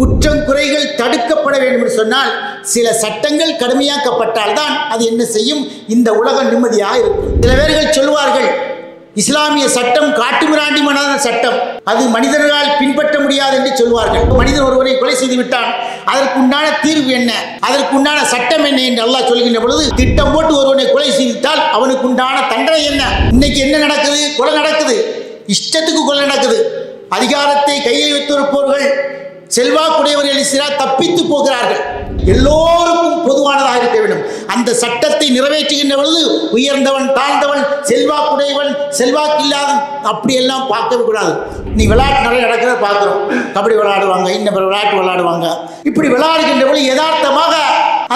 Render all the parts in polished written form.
குற்றம் குறைகள் தடுக்கப்பட வேண்டும் என்று சொன்னால் சில சட்டங்கள் கடுமையாக்கப்பட்டால் தான் அது என்ன செய்யும், இந்த உலகம் நிம்மதியாக இருக்கும். சில பேர்கள் சொல்வார்கள், இஸ்லாமிய சட்டம் காட்டுமிராண்டிமான சட்டம், அது மனிதர்களால் பின்பற்ற முடியாது என்று சொல்வார்கள். மனிதன் ஒருவரை கொலை செய்து விட்டான், அதற்குண்டான தீர்வு என்ன, அதற்குண்டான சட்டம் என்ன என்று அல்லாஹ் சொல்கின்ற பொழுது, திட்டம் போட்டு ஒருவனை கொலை செய்தால் அவனுக்கு உண்டான தண்டனை என்ன? இன்னைக்கு என்ன நடக்குது? கொலை நடக்குது, இஷ்டத்துக்கு கொலை நடக்குது. அதிகாரத்தை கையில் வைத்திருப்பவர்கள், செல்வாக்குடையவர்கள் தப்பித்து போகிறார்கள். எல்லோருக்கும் பொதுவானதாக இருக்க வேண்டும். அந்த சட்டத்தை நிறைவேற்றுகின்ற பொழுது உயர்ந்தவன் தாழ்ந்தவன், செல்வாக்குடையவன் செல்வாக்கு இல்லாதவன் அப்படியெல்லாம் பார்க்கவே கூடாது. நீ விளையாட்டு நிறைய நடக்கிறத பார்க்குறோம். கபடி விளையாடுவாங்க, இன்னும் விளையாட்டு விளையாடுவாங்க. இப்படி விளையாடுகின்ற பொழுது யதார்த்தமாக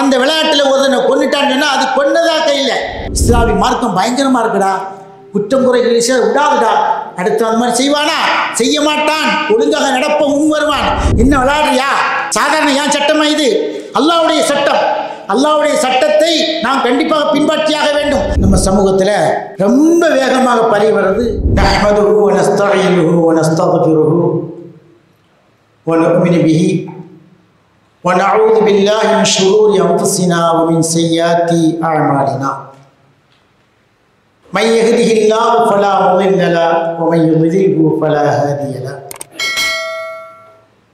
அந்த விளையாட்டில் ஒருத்தனை கொண்டுட்டான்னு சொன்னால் அது கொன்னதா கையில். இஸ்லாமிய மார்க்கம் பயங்கரமாக இருக்குடா, குற்றம் குறைகள் விடாதுடா. அடுத்து அந்த மாதிரி செய்வானா? செய்ய மாட்டான். ஒழுங்காக நடப்ப முன் வருவான். என்ன விளையாடுறியா? சாதாரண ஏன் சட்டமா இது? அல்லாஹ்வுடைய சட்டம். அல்லாஹ்வுடைய சட்டத்தை நாம் கண்டிப்பாக பின்பற்றியாக வேண்டும். நம்ம சமூகத்தில் ரொம்ப வேகமாக பரவி வருது. நஹ்மதுஹு வ நஸ்தஈனுஹு வ நஸ்தக்ஃபிருஹு வ நு'மினு பிஹி வ நஊது பில்லாஹி மின் ஷுரூரி அன்ஃபுஸினா வ மின் ஸய்யிஆத்தி அஅமாலினா. من يهده الله فلا مضل له ومن يضلله فلا هادي له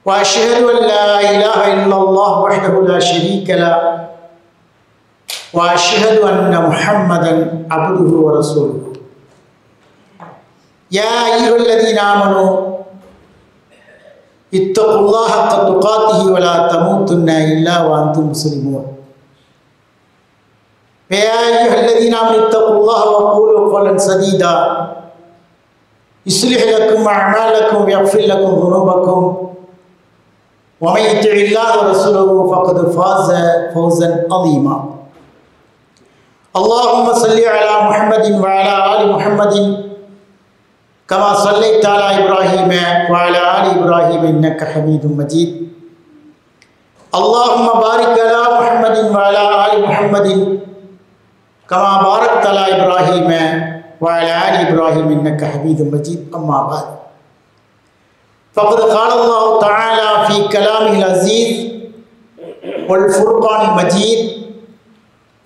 واشهد ان لا اله الا الله وحده لا شريك له واشهد ان محمدا عبده ورسوله يا ايها الذين امنوا اتقوا الله حق تقاته ولا تموتن الا وانتم مسلمون يا أيها الذين آمنوا اتقوا الله وقولوا قولا سديدا يصلح لكم أعمالكم ويغفر لكم ذنوبكم ومن يطع الله ورسوله فقد فاز فوزا عظيما. اللهم صل على محمد وعلى آل محمد كما صليت على إبراهيم وعلى آل إبراهيم إنك حميد مجيد. اللهم بارك على محمد وعلى آل محمد كما باركت على إبراهيم وعلى آل إبراهيم إنك حميد مجيد. أما بعد فقد قال الله تعالى في كلامه العزيز والفرقان المجيد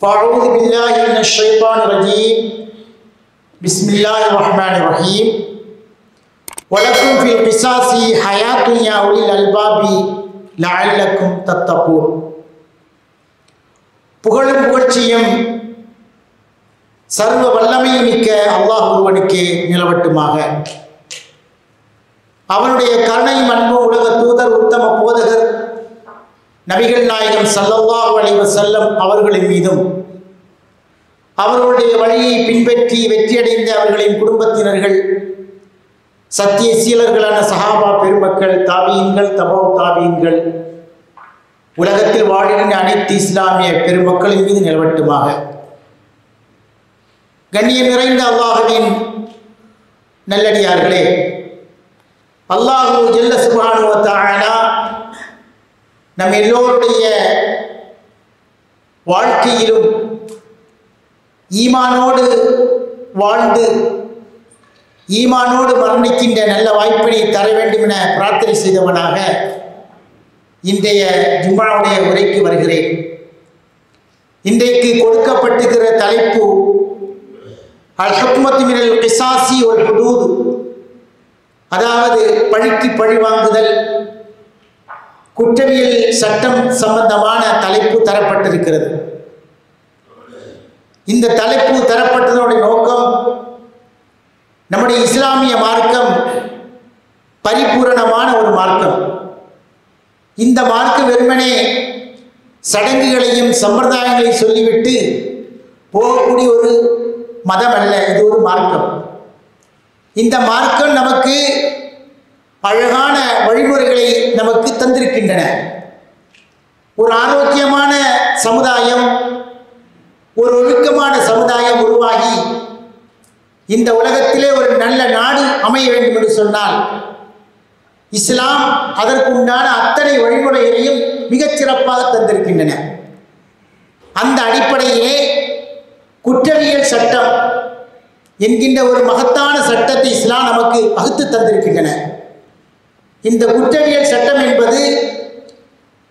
فأعوذ بالله من الشيطان الرجيم بسم الله الرحمن الرحيم ولكم في القصاص حياة يا أولي الألباب لعلكم تتقون. புகழும் புகழ்ச்சியும் சர்வ வல்லமை மிக்க அல்லாஹ் ஒருவனுக்கு நிலவட்டுமாக. அவனுடைய கருணையும் அன்பும் உலக தூதர் உத்தம போதகர் நபிகள் நாயகம் ஸல்லல்லாஹு அலைஹி வஸல்லம் அவர்களின் மீதும் அவர்களுடைய வழியை பின்பற்றி வெற்றியடைந்த அவர்களின் குடும்பத்தினர்கள், சத்திய சீலர்களான சஹாபா பெருமக்கள், தாபீன்கள், தபவு தாபீன்கள், உலகத்தில் வாழ்கின்ற அனைத்து இஸ்லாமிய பெருமக்களின் மீது நிலவட்டுமாக. கண்ணியம் நிறைந்த அல்லாஹ்வின் நல்லடியார்களே, அல்லாஹ் ஜல்ல சுப்ஹானஹு வ தஆலா நம் எல்லோருடைய வாழ்க்கையிலும் ஈமானோடு வாழ்ந்து ஈமானோடு மரணிக்கின்ற நல்ல வாய்ப்பினை தர வேண்டும் என பிரார்த்தனை செய்தவனாக இன்றைய ஜும்ஆவுடைய உரைக்கு வருகிறேன். இன்றைக்கு கொடுக்கப்பட்டிருக்கிற தலைப்பு அல் ஹுக்மத்து மினல் கிசாசி வல் ஹுதூத், அதாவது பழிக்கு பழி வாங்குதல், குற்றவியல் சட்டம் சம்பந்தமான தலைப்பு தரப்பட்டிருக்கிறது. இந்த தலைப்பு தரப்பட்டதனுடைய நோக்கம், நம்முடைய இஸ்லாமிய மார்க்கம் பரிபூரணமான ஒரு மார்க்கம். இந்த மார்க்கம் வெறுமனே சடங்குகளையும் சம்பிரதாயங்களையும் சொல்லிவிட்டு போகக்கூடிய ஒரு மதம் அல்ல, இது ஒரு மார்க்கம். இந்த மார்க்கம் நமக்கு அழகான வழிமுறைகளை நமக்கு தந்திருக்கின்றன. ஒரு ஆரோக்கியமான சமுதாயம், ஒரு ஒழுக்கமான சமுதாயம் உருவாகி இந்த உலகத்திலே ஒரு நல்ல நாடு அமைய வேண்டும் என்று சொன்னால் இஸ்லாம் அதற்குண்டான அத்தனை வழிமுறைகளையும் மிகச் சிறப்பாக தந்திருக்கின்றன. அந்த அடிப்படையிலே குற்றவியல் சட்டம் என்கின்ற ஒரு மகத்தான சட்டத்தை இஸ்லாம் நமக்கு வகுத்து தந்திருக்கின்றன. இந்த குற்றவியல் சட்டம் என்பது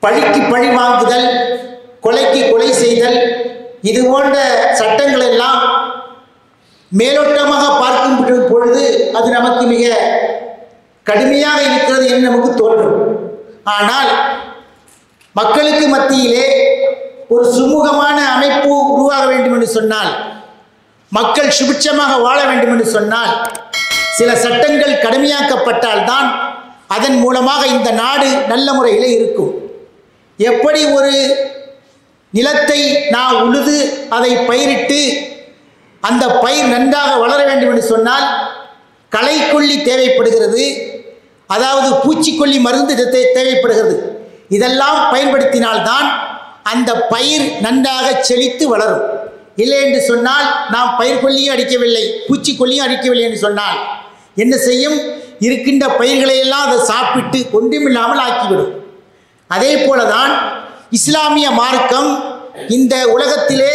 பழிக்கு பழி வாங்குதல், கொலைக்கு கொலை செய்தல், இது போன்ற சட்டங்கள் எல்லாம் மேலோட்டமாக பார்க்கும் பொழுது அது நமக்கு மிக கடுமையாக இருக்கிறது என்று நமக்கு தோன்றும். ஆனால் மக்களுக்கு மத்தியிலே ஒரு சுமூகமான அமைப்பு உருவாக வேண்டும் என்று சொன்னால், மக்கள் சுபிட்சமாக வாழ வேண்டும் என்று சொன்னால், சில சட்டங்கள் கடுமையாக்கப்பட்டால்தான் அதன் மூலமாக இந்த நாடு நல்ல முறையில் இருக்கும். எப்படி ஒரு நிலத்தை நான் உழுது அதை பயிரிட்டு அந்த பயிர் நன்றாக வளர வேண்டும் என்று சொன்னால் களைக்கொல்லி தேவைப்படுகிறது, அதாவது பூச்சிக்கொல்லி மருந்து தேவைப்படுகிறது. இதெல்லாம் பயன்படுத்தினால்தான் அந்த பயிர் நன்றாக செழித்து வளரும். இல்லை என்று சொன்னால் நாம் பயிர்கொல்லியும் அடிக்கவில்லை, பூச்சிக்கொல்லியும் அடிக்கவில்லை என்று சொன்னால் என்ன செய்யும்? இருக்கின்ற பயிர்களையெல்லாம் அதை சாப்பிட்டு ஒன்றுமில்லாமல் ஆக்கிவிடும். அதே போலதான் இஸ்லாமிய மார்க்கம் இந்த உலகத்திலே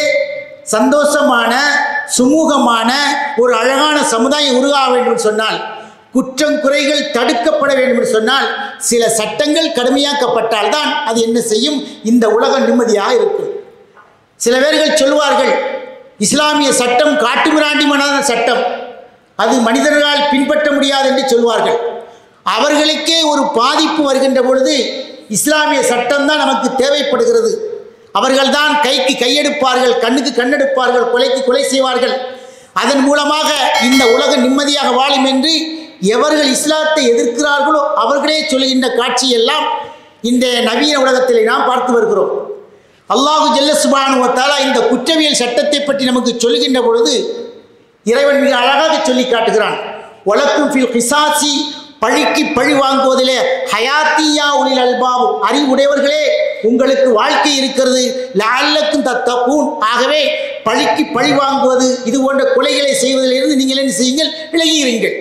சந்தோஷமான சுமூகமான ஒரு அழகான சமுதாயம் உருவாக வேண்டும் என்று சொன்னால், குற்றம் குறைகள் தடுக்கப்பட வேண்டும் என்று சொன்னால், சில சட்டங்கள் கடுமையாக்கப்பட்டால் தான் அது என்ன செய்யும்? இந்த உலகம் நிம்மதியாக இருக்கும். சில பேர்கள் சொல்வார்கள், இஸ்லாமிய சட்டம் காட்டுமிராண்டிமான சட்டம், அது மனிதர்களால் பின்பற்ற முடியாது என்று சொல்வார்கள். அவர்களுக்கே ஒரு பாதிப்பு வருகின்ற பொழுது இஸ்லாமிய சட்டம் தான் நமக்கு தேவைப்படுகிறது. அவர்கள்தான் கைக்கு கையெடுப்பார்கள், கண்ணுக்கு கண்ணெடுப்பார்கள், கொலைக்கு கொலை செய்வார்கள். அதன் மூலமாக இந்த உலகம் நிம்மதியாக வாழும் என்று எவர்கள் இஸ்லாத்தை எதிர்க்கிறார்களோ அவர்களே சொல்கின்ற காட்சியெல்லாம் இந்த நவீன உலகத்தில் நாம் பார்த்து வருகிறோம். அல்லாஹு ஜல்ல சுப்ஹானஹு வ தஆலா இந்த குற்றவியல் சட்டத்தை பற்றி நமக்கு சொல்கின்ற பொழுது இறைவன் மிக அழகாக சொல்லி காட்டுகிறான். வலக்கும் ஃபில் கிசாசி, பழிக்கு பழி வாங்குவதிலே ஹயாத்தியா உலில் அல்பாப், அறிவுடையவர்களே உங்களுக்கு வாழ்க்கை இருக்கிறது, லஅல்லக்கும் தத்தகூன், ஆகவே பழிக்கு பழி வாங்குவது இது போன்ற கொலைகளை செய்வதிலிருந்து நீங்கள் என்ன செய்யுங்கள்? விலகியிருங்கள்.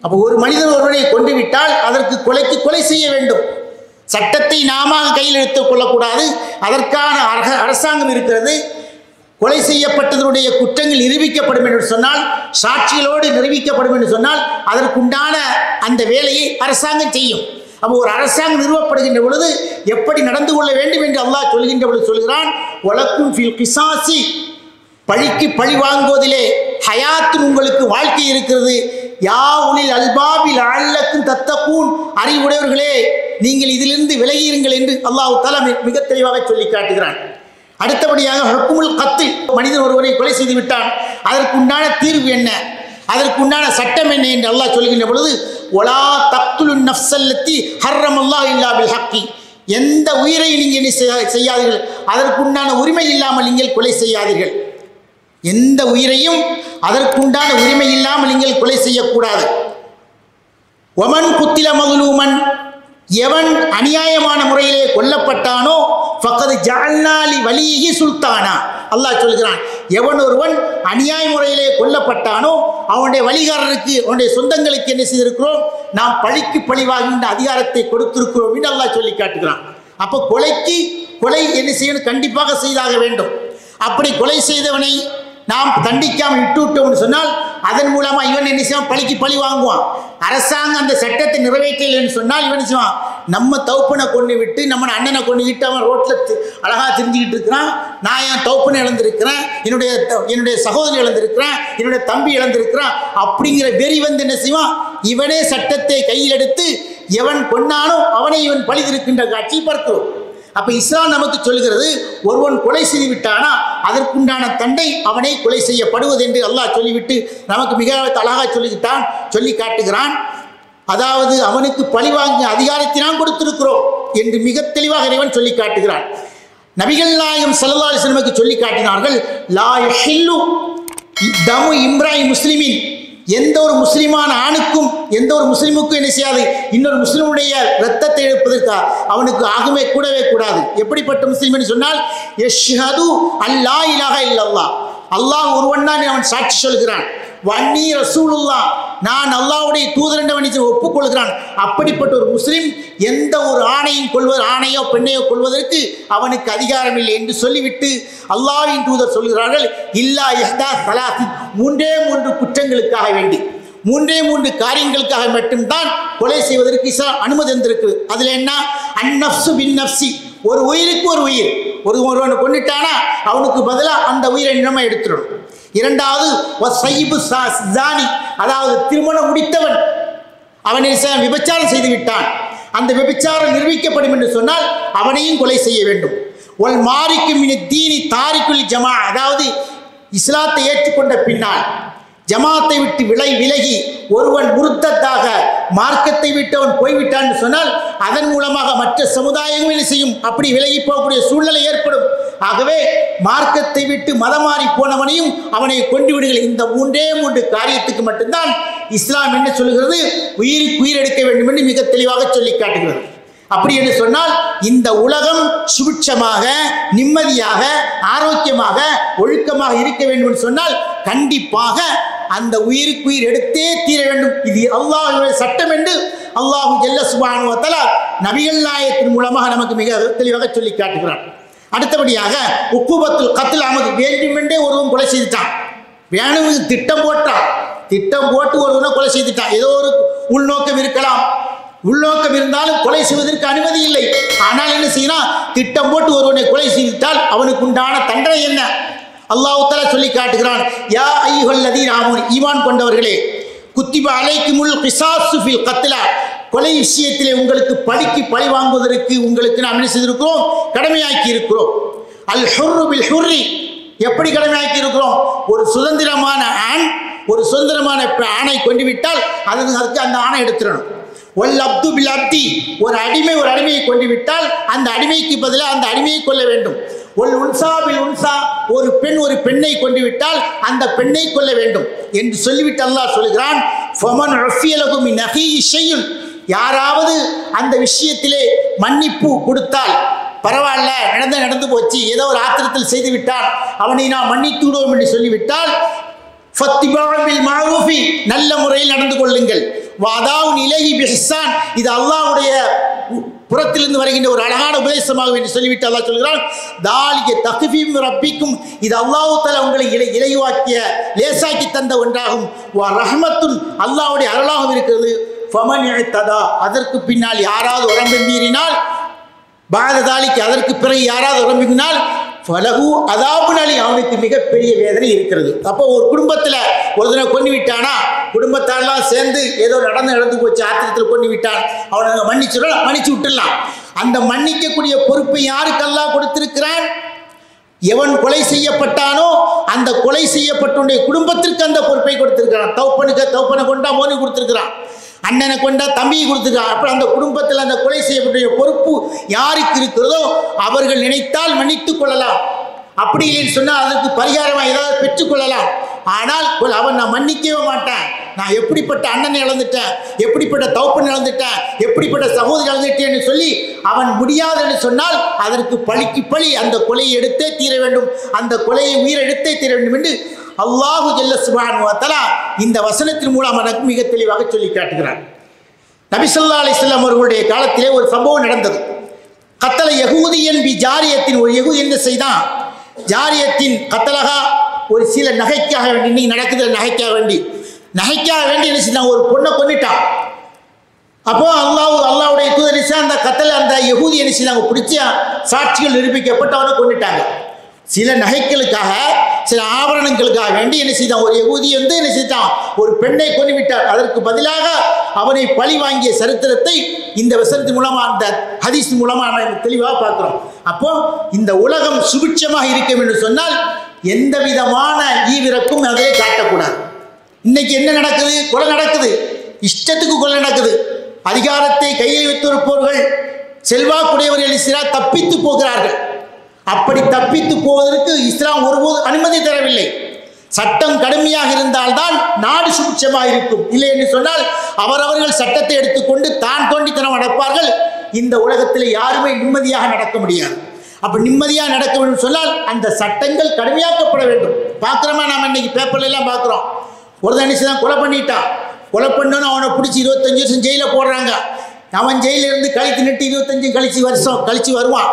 அப்போ ஒரு மனிதன் ஒருவனை கொண்டு விட்டால் அதற்கு கொலைக்கு கொலை செய்ய வேண்டும். சட்டத்தை நாம கையில் எடுத்துக் கொள்ளக்கூடாது, அதற்கான அரசாங்கம் இருக்கிறது. கொலை செய்யப்பட்டதனுடைய குற்றங்கள் நிரூபிக்கப்படும் என்று சொன்னால், சாட்சிகளோடு நிரூபிக்கப்படும் என்று சொன்னால் அதற்குண்டான அந்த வேலையை அரசாங்கம் செய்யும். அப்போ ஒரு அரசாங்கம் நிறுவப்படுகின்ற பொழுது எப்படி நடந்து கொள்ள வேண்டும் என்று அல்லாஹ் சொல்கின்ற பொழுது சொல்கிறான், வலக்கும் ஃபில் கிசாசி, பழிக்கு பழி வாங்குவதிலே ஹயாத்து உங்களுக்கு வாழ்க்கை இருக்கிறது, யா உலில் அல்பாபில் லஅல்லக்கும் தத்தகூன், அறிவுடையவர்களே நீங்கள் இதிலிருந்து விலகியிருங்கள் என்று அல்லாஹ் தஆலா மிக தெளிவாக சொல்லி காட்டுகிறான். அடுத்தபடியாக ஹுக்குமுல் கத்ல், மனிதன் ஒருவரை கொலை செய்து விட்டான், அதற்குண்டான தீர்வு என்ன, அதற்குண்டான சட்டம் என்ன என்று அல்லாஹ் சொல்கின்ற பொழுது, ஒலா தக்துலுன் நஃப்ஸல்லத்தி ஹர்ரமல்லாஹு இல்லா பில் ஹக்கி, எந்த உயிரை நீங்கள் செய்யாதீர்கள், அதற்குண்டான உரிமை இல்லாமல் நீங்கள் கொலை செய்யாதீர்கள். எந்த உயிரையும் அதற்குண்டான உரிமை இல்லாமல் நீங்கள் கொலை செய்யக்கூடாது. ஒமன் குத்தில மதுலூமன், எவன் அநியாயமான முறையிலே கொல்லப்பட்டானோ ஃபக்கது ஜஅல்னா லி வலிஹி சுல்தானா, அல்லாஹ் சொல்கிறான், எவன் ஒருவன் அநியாய முறையிலே கொல்லப்பட்டானோ அவனுடைய வழிகாரருக்கு, அவனுடைய சொந்தங்களுக்கு என்ன செய்திருக்கிறோம்? நாம் பழிக்கு பழிவாகின்ற அதிகாரத்தை கொடுத்திருக்கிறோம் என்று அல்லாஹ் சொல்லி காட்டுகிறான். அப்போ கொலைக்கு கொலை என்ன செய்யணும்? கண்டிப்பாக செய்தாக வேண்டும். அப்படி கொலை செய்தவனை நாம் தண்டிக்காமல் விட்டுவிட்டோம்னு சொன்னால் அதன் மூலமாக இவன் என்ன செய்வான்? பழிக்கு பழி வாங்குவான். அரசாங்கம் அந்த சட்டத்தை நிறைவேற்றலைன்னு சொன்னால் இவன் செய்வான்? நம்ம தௌப்பனை கொண்டு விட்டு, நம்ம அண்ணனை கொண்டு விட்டு அவன் ரோட்டில் அழகாக தெரிஞ்சுக்கிட்டு இருக்கிறான், நான் என் தௌப்பனை இழந்திருக்கிறேன், என்னுடைய சகோதரி இழந்திருக்கிறேன், என்னுடைய தம்பி இழந்திருக்கிறான் அப்படிங்கிற வெறி வந்து என்ன செய்வான்? இவனே சட்டத்தை கையில் எடுத்து எவன் கொண்டானோ அவனை இவன் பழிதிருக்கின்ற காட்சி பார்க்கிறோம். அப்போ இஸ்லாம் நமக்கு சொல்கிறது, ஒருவன் கொலை செய்து விட்டானா அதற்குண்டான தண்டை அவனை கொலை செய்யப்படுவது என்று அல்லாஹ் சொல்லிவிட்டு நமக்கு மிக அழகாக சொல்லி காட்டுகிறான். அதாவது அவனுக்கு பழிவாங்கிய அதிகாரத்தை நாம் கொடுத்திருக்கிறோம் என்று மிக தெளிவாக இறைவன் சொல்லி காட்டுகிறான். நபிகள் நாயகம் ஸல்லல்லாஹு அலைஹி வஸல்லம் சொல்லி காட்டினார்கள், லா யஹில்லு தமு இம்ராஇ முஸ்லிமின், எந்த ஒரு முஸ்லிமான ஆணுக்கும் எந்த ஒரு முஸ்லிமுக்கும் என்ன செய்யாது? இன்னொரு முஸ்லிமுடைய இரத்தத்தை எடுப்பதற்கா அவனுக்கு ஆகவே கூடவே கூடாது. எப்படிப்பட்ட முஸ்லிம் என்று சொன்னால், யஷ்ஹது அல்லா இலாஹ இல்லல்லாஹ், அல்லாஹ் ஒருவன் தான் அவன் சாட்சி சொல்கிறான், வன்னி ரசூலுல்லாஹ், நான் அல்லாஹ்வுடைய தூதர் என்றவனை ஒப்புக்கொள்கிறான். அப்படிப்பட்ட ஒரு முஸ்லிம் எந்த ஒரு ஆணையோ பெண்ணையோ கொள்வதற்கு அவனுக்கு அதிகாரம் இல்லை என்று சொல்லிவிட்டு அல்லாஹ்வின் தூதர் சொல்கிறார்கள், இல்லா இஹ்தா ஸலாசி, மூன்றே மூன்று குற்றங்களுக்காக வேண்டி, மூன்றே மூன்று காரியங்களுக்காக மட்டும்தான் கொலை செய்வதற்கு இஸ்லாம் அனுமதி தந்திருக்குது. அதில் என்ன? அந்நஃப்சு பின் நஃப்சி, ஒரு உயிருக்கு ஒரு உயிர். ஒருவனை கொண்டுட்டானா அவனுக்கு பதிலாக அந்த உயிரை நம்ம எடுத்துடணும். இரண்டாவது வஸ்ஸையிபு ஸானி, அதாவது திருமணம் முடித்தவன் அவனை விபச்சாரம் செய்து விட்டான், அந்த விபச்சாரம் நிரூபிக்கப்படும் என்று சொன்னால் அவனையும் கொலை செய்ய வேண்டும். ஒல் மாரிக்கு மின தீனி தாரிக்குல் ஜமா, அதாவது இஸ்லாத்தை ஏற்றுக்கொண்ட பின்னால் ஜமாத்தை விட்டு விலகி ஒருவன் முருத்தத்தாக மார்க்கத்தை விட்டு அவன் போய்விட்டான் என்று சொன்னால் அதன் மூலமாக மற்ற சமுதாயங்கள் செய்யும், அப்படி விலகி போகக்கூடிய சூழ்நிலை ஏற்படும். ஆகவே மார்க்கத்தை விட்டு மதம் மாறி போனவனையும் அவனை கொண்டு விடுங்கள். இந்த மூன்றே மூன்று காரியத்துக்கு மட்டும்தான் இஸ்லாம் என்ன சொல்கிறது? உயிருக்கு உயிர் எடுக்க வேண்டும் என்று மிக தெளிவாக சொல்லி காட்டுகிறது. அப்படி என்று சொன்னால் இந்த உலகம் சுபிட்சமாக, நிம்மதியாக, ஆரோக்கியமாக, ஒழுக்கமாக இருக்க வேண்டும் என்று சொன்னால் கண்டிப்பாக அந்த உயிருக்கு உயிர் எடுத்தே தீர வேண்டும். இது அல்லாஹ்வுடைய சட்டம் என்று அல்லாஹ் ஜல்ல சுப்ஹானஹு வ தஆலா நபிகள் நாயகத்தின் மூலமாக நமக்கு மிக தெளிவாக சொல்லி காட்டுகிறான். அடுத்தபடியாக உக்கூபத்துல் கத்ல் அமது, வேண்டுமென்றே ஒருவன் கொலை செய்துட்டான், வேணும் திட்டம் போட்டான், திட்டம் போட்டு ஒருவனை கொலை செய்துட்டான். ஏதோ ஒரு உள்நோக்கம் இருக்கலாம், உள்நோக்கம் இருந்தாலும் கொலை செய்வதற்கு அனுமதி இல்லை. ஆனால் என்ன செய்யணும்? திட்டம் போட்டு ஒருவனை கொலை செய்துவிட்டால் அவனுக்கு உண்டான தண்டனை என்ன? அல்லாஹ் தஆலா சொல்லி காட்டுகிறான், யா அய்யுஹல்லதீன ஆமனூ, ஈமான் கொண்டவர்களே, குத்திப அலைக்குமுல் கிஸாஸு ஃபில் கத்லா, கொலை விஷயத்திலே உங்களுக்கு பழி வாங்குவதற்கு உங்களுக்கு நாம் என்ன செய்திருக்கிறோம்? கடமையாக்கி இருக்கிறோம். அல் ஹுர்ரு பில் ஹுர்ரி, எப்படி கடமையாக்கி இருக்கிறோம்? ஒரு சுதந்திரமான ஆண் ஒரு சுதந்திரமான ஆணை கொண்டு விட்டால் அதுக்கு அந்த ஆணை எடுத்துடணும். ஒல் அப்து பில் அப்தி, ஒரு அடிமையை கொண்டு விட்டால் அந்த அடிமைக்கு பதிலாக அந்த அடிமையை கொள்ள வேண்டும். ஒல் உன்சா பில் உன்சா, ஒரு பெண்ணை கொண்டு விட்டால் அந்த பெண்ணை கொள்ள வேண்டும் என்று சொல்லிவிட்டு அல்லாஹ் சொல்கிறான், ஃபமன் உஃபிய லஹு மின் அஹீஹி ஷைஉன், யாராவது அந்த விஷயத்திலே மன்னிப்பு கொடுத்தால் பரவாயில்ல, நடந்து போச்சு, ஏதோ ஒரு ஆத்திரத்தில் செய்து விட்டால் அவனை நாம் மன்னித்து விடுவோம் என்று சொல்லிவிட்டால் ஃபத்திபாஉ பில் மஅரூஃபி, நல்ல முறையில் நடந்து கொள்ளுங்கள். வாதாவுன் இலைஹி பிஹ்சான், இது அல்லாஹ்வுடைய புறத்திலிருந்து வருகின்ற ஒரு அழகான உபதேசமாகும் என்று சொல்லிவிட்டு அல்லாஹ் சொல்கிறான், தாலிக தக்ஃபீம் ரப்பிக்கும், இது அல்லாஹ் தஆலா உங்களை இலைவாக்கிய லேசாக்கி தந்த ஒன்றாகும். வா ரஹ்மத்துன், அல்லாஹ்வுடைய அருளாகவும் இருக்கிறது. ஃபமன் இஅ்ததா, அதற்கு பின்னால் யாராவது உரம்பு மீறினால், பாததாலிக்கு அதற்கு பிறகு யாராவது உரம்பினால் ஃபலஹு அதாபுன் அலீம், அவனுக்கு மிகப்பெரிய வேதனை இருக்கிறது. அப்போ ஒரு குடும்பத்தில் ஒருத்தனை கொண்டு விட்டானா, குடும்பத்தாரெல்லாம் சேர்ந்து ஏதோ நடந்து போச்சு, ஆத்திரத்தில் கொண்டு விட்டான், அவனை மன்னிச்சு விட்டுடலாம். அந்த மன்னிக்கக்கூடிய பொறுப்பை யாருக்கெல்லாம் கொடுத்திருக்கிறான்? எவன் கொலை செய்யப்பட்டானோ அந்த கொலை செய்யப்பட்டுடைய குடும்பத்திற்கு அந்த பொறுப்பை கொடுத்திருக்கிறான். தௌப்பனை கொண்டா மோனி கொடுத்திருக்கிறான், அண்ணனை கொண்டா தம்பியை கொடுத்துருக்கான். அப்புறம் அந்த குடும்பத்தில் அந்த கொலை செய்யப்பட்ட பொறுப்பு யாருக்கு இருக்கிறதோ அவர்கள் நினைத்தால் மன்னித்துக் கொள்ளலாம், அப்படி இல்லைன்னு சொன்னால் அதற்கு பரிகாரமாக ஏதாவது பெற்றுக்கொள்ளலாம். ஆனால் அவன் நான் மன்னிக்கவே மாட்டேன், நான் எப்படிப்பட்ட அண்ணனை இழந்துட்டேன், எப்படிப்பட்ட தௌப்பனை இழந்துட்டேன், எப்படிப்பட்ட சகோதரி இழந்துட்டேன்னு சொல்லி அவன் முடியாது என்று சொன்னால் அதற்கு பழிக்கு பழி அந்த கொலையை எடுத்தே தீர வேண்டும், அந்த கொலையை உயிரெடுத்தே தீர வேண்டும் என்று அல்லாஹு ஜல்ல சுப்ஹானஹு வ தஆலா இந்த வசனத்தின் மூலம் எனக்கு மிக தெளிவாக சொல்லி காட்டுகிறார். நபி ஸல்லல்லாஹு அலைஹி வஸல்லம் அவர்களுடைய காலத்திலே ஒரு சம்பவம் நடந்தது. கத்தல யஹூதியன் பி ஜாரியத்தின், ஒரு யஹூதி என்ன செய்தான்? ஜாரியத்தின் கத்தலகா, ஒரு சில நகைக்காக வேண்டி, இன்னைக்கு நடக்குது நகைக்காக வேண்டி என்ன செய்தான்? ஒரு பொண்ணை கொண்டுட்டான். அப்போ அல்லாஹ்வுடைய தூதர் அந்த கத்தல அந்த யஹூதி என்ன செய்தாங்க? பிடிச்சி சாட்சிகள் நிரூபிக்கப்பட்டு அவனை கொண்டுட்டாங்க. சில நகைகளுக்காக, சில ஆபரணங்களுக்காக வேண்டி என்ன செய்தான்? ஒரு யஹூதி என்ன செய்தான்? ஒரு பெண்ணை கொண்டு விட்டார். அதற்கு பதிலாக அவனை பழி வாங்கிய சரித்திரத்தை இந்த வசனத்தின் மூலமாக, அந்த ஹதீஸ் மூலமாக நம்ம தெளிவாக பார்க்கிறோம். அப்போ இந்த உலகம் சுபிட்சமாக இருக்கும் என்று சொன்னால் எந்த விதமான ஈவிரக்கும் அதிலே காட்டக்கூடாது. இன்னைக்கு என்ன நடக்குது? கொலை நடக்குது, இஷ்டத்துக்கு கொலை நடக்குது. அதிகாரத்தை கையில் வைத்திருப்பவர்கள், செல்வாக்குடையவர்கள் இஸ்லாம் தப்பித்து போகிறார்கள். அப்படி தப்பித்து போவதற்கு இஸ்லாம் ஒருபோது அனுமதி தரவில்லை. சட்டம் கடுமையாக இருந்தால்தான் நாடு சுபிட்சமாக இருக்கும். இல்லை என்று சொன்னால் அவரவர்கள் சட்டத்தை எடுத்துக்கொண்டு தான் தோண்டித்தனம் நடப்பார்கள். இந்த உலகத்தில் யாருமே நிம்மதியாக நடக்க முடியாது. அப்போ நிம்மதியாக நடக்க வேண்டும் சொன்னால் அந்த சட்டங்கள் கடுமையாக்கப்பட வேண்டும். பார்க்குறோமா, நாம் இன்னைக்கு பேப்பர்ல எல்லாம் பார்க்குறோம். ஒரு தனிச்சு தான் கொலை பண்ணிட்டான், கொலை பண்ணோன்னு அவனை பிடிச்சி 25 வருஷம் ஜெயிலில் போடுறாங்க. அவன் ஜெயிலிருந்து கழித்து நிட்டு 25 வருஷம் கழிச்சு வருவான்.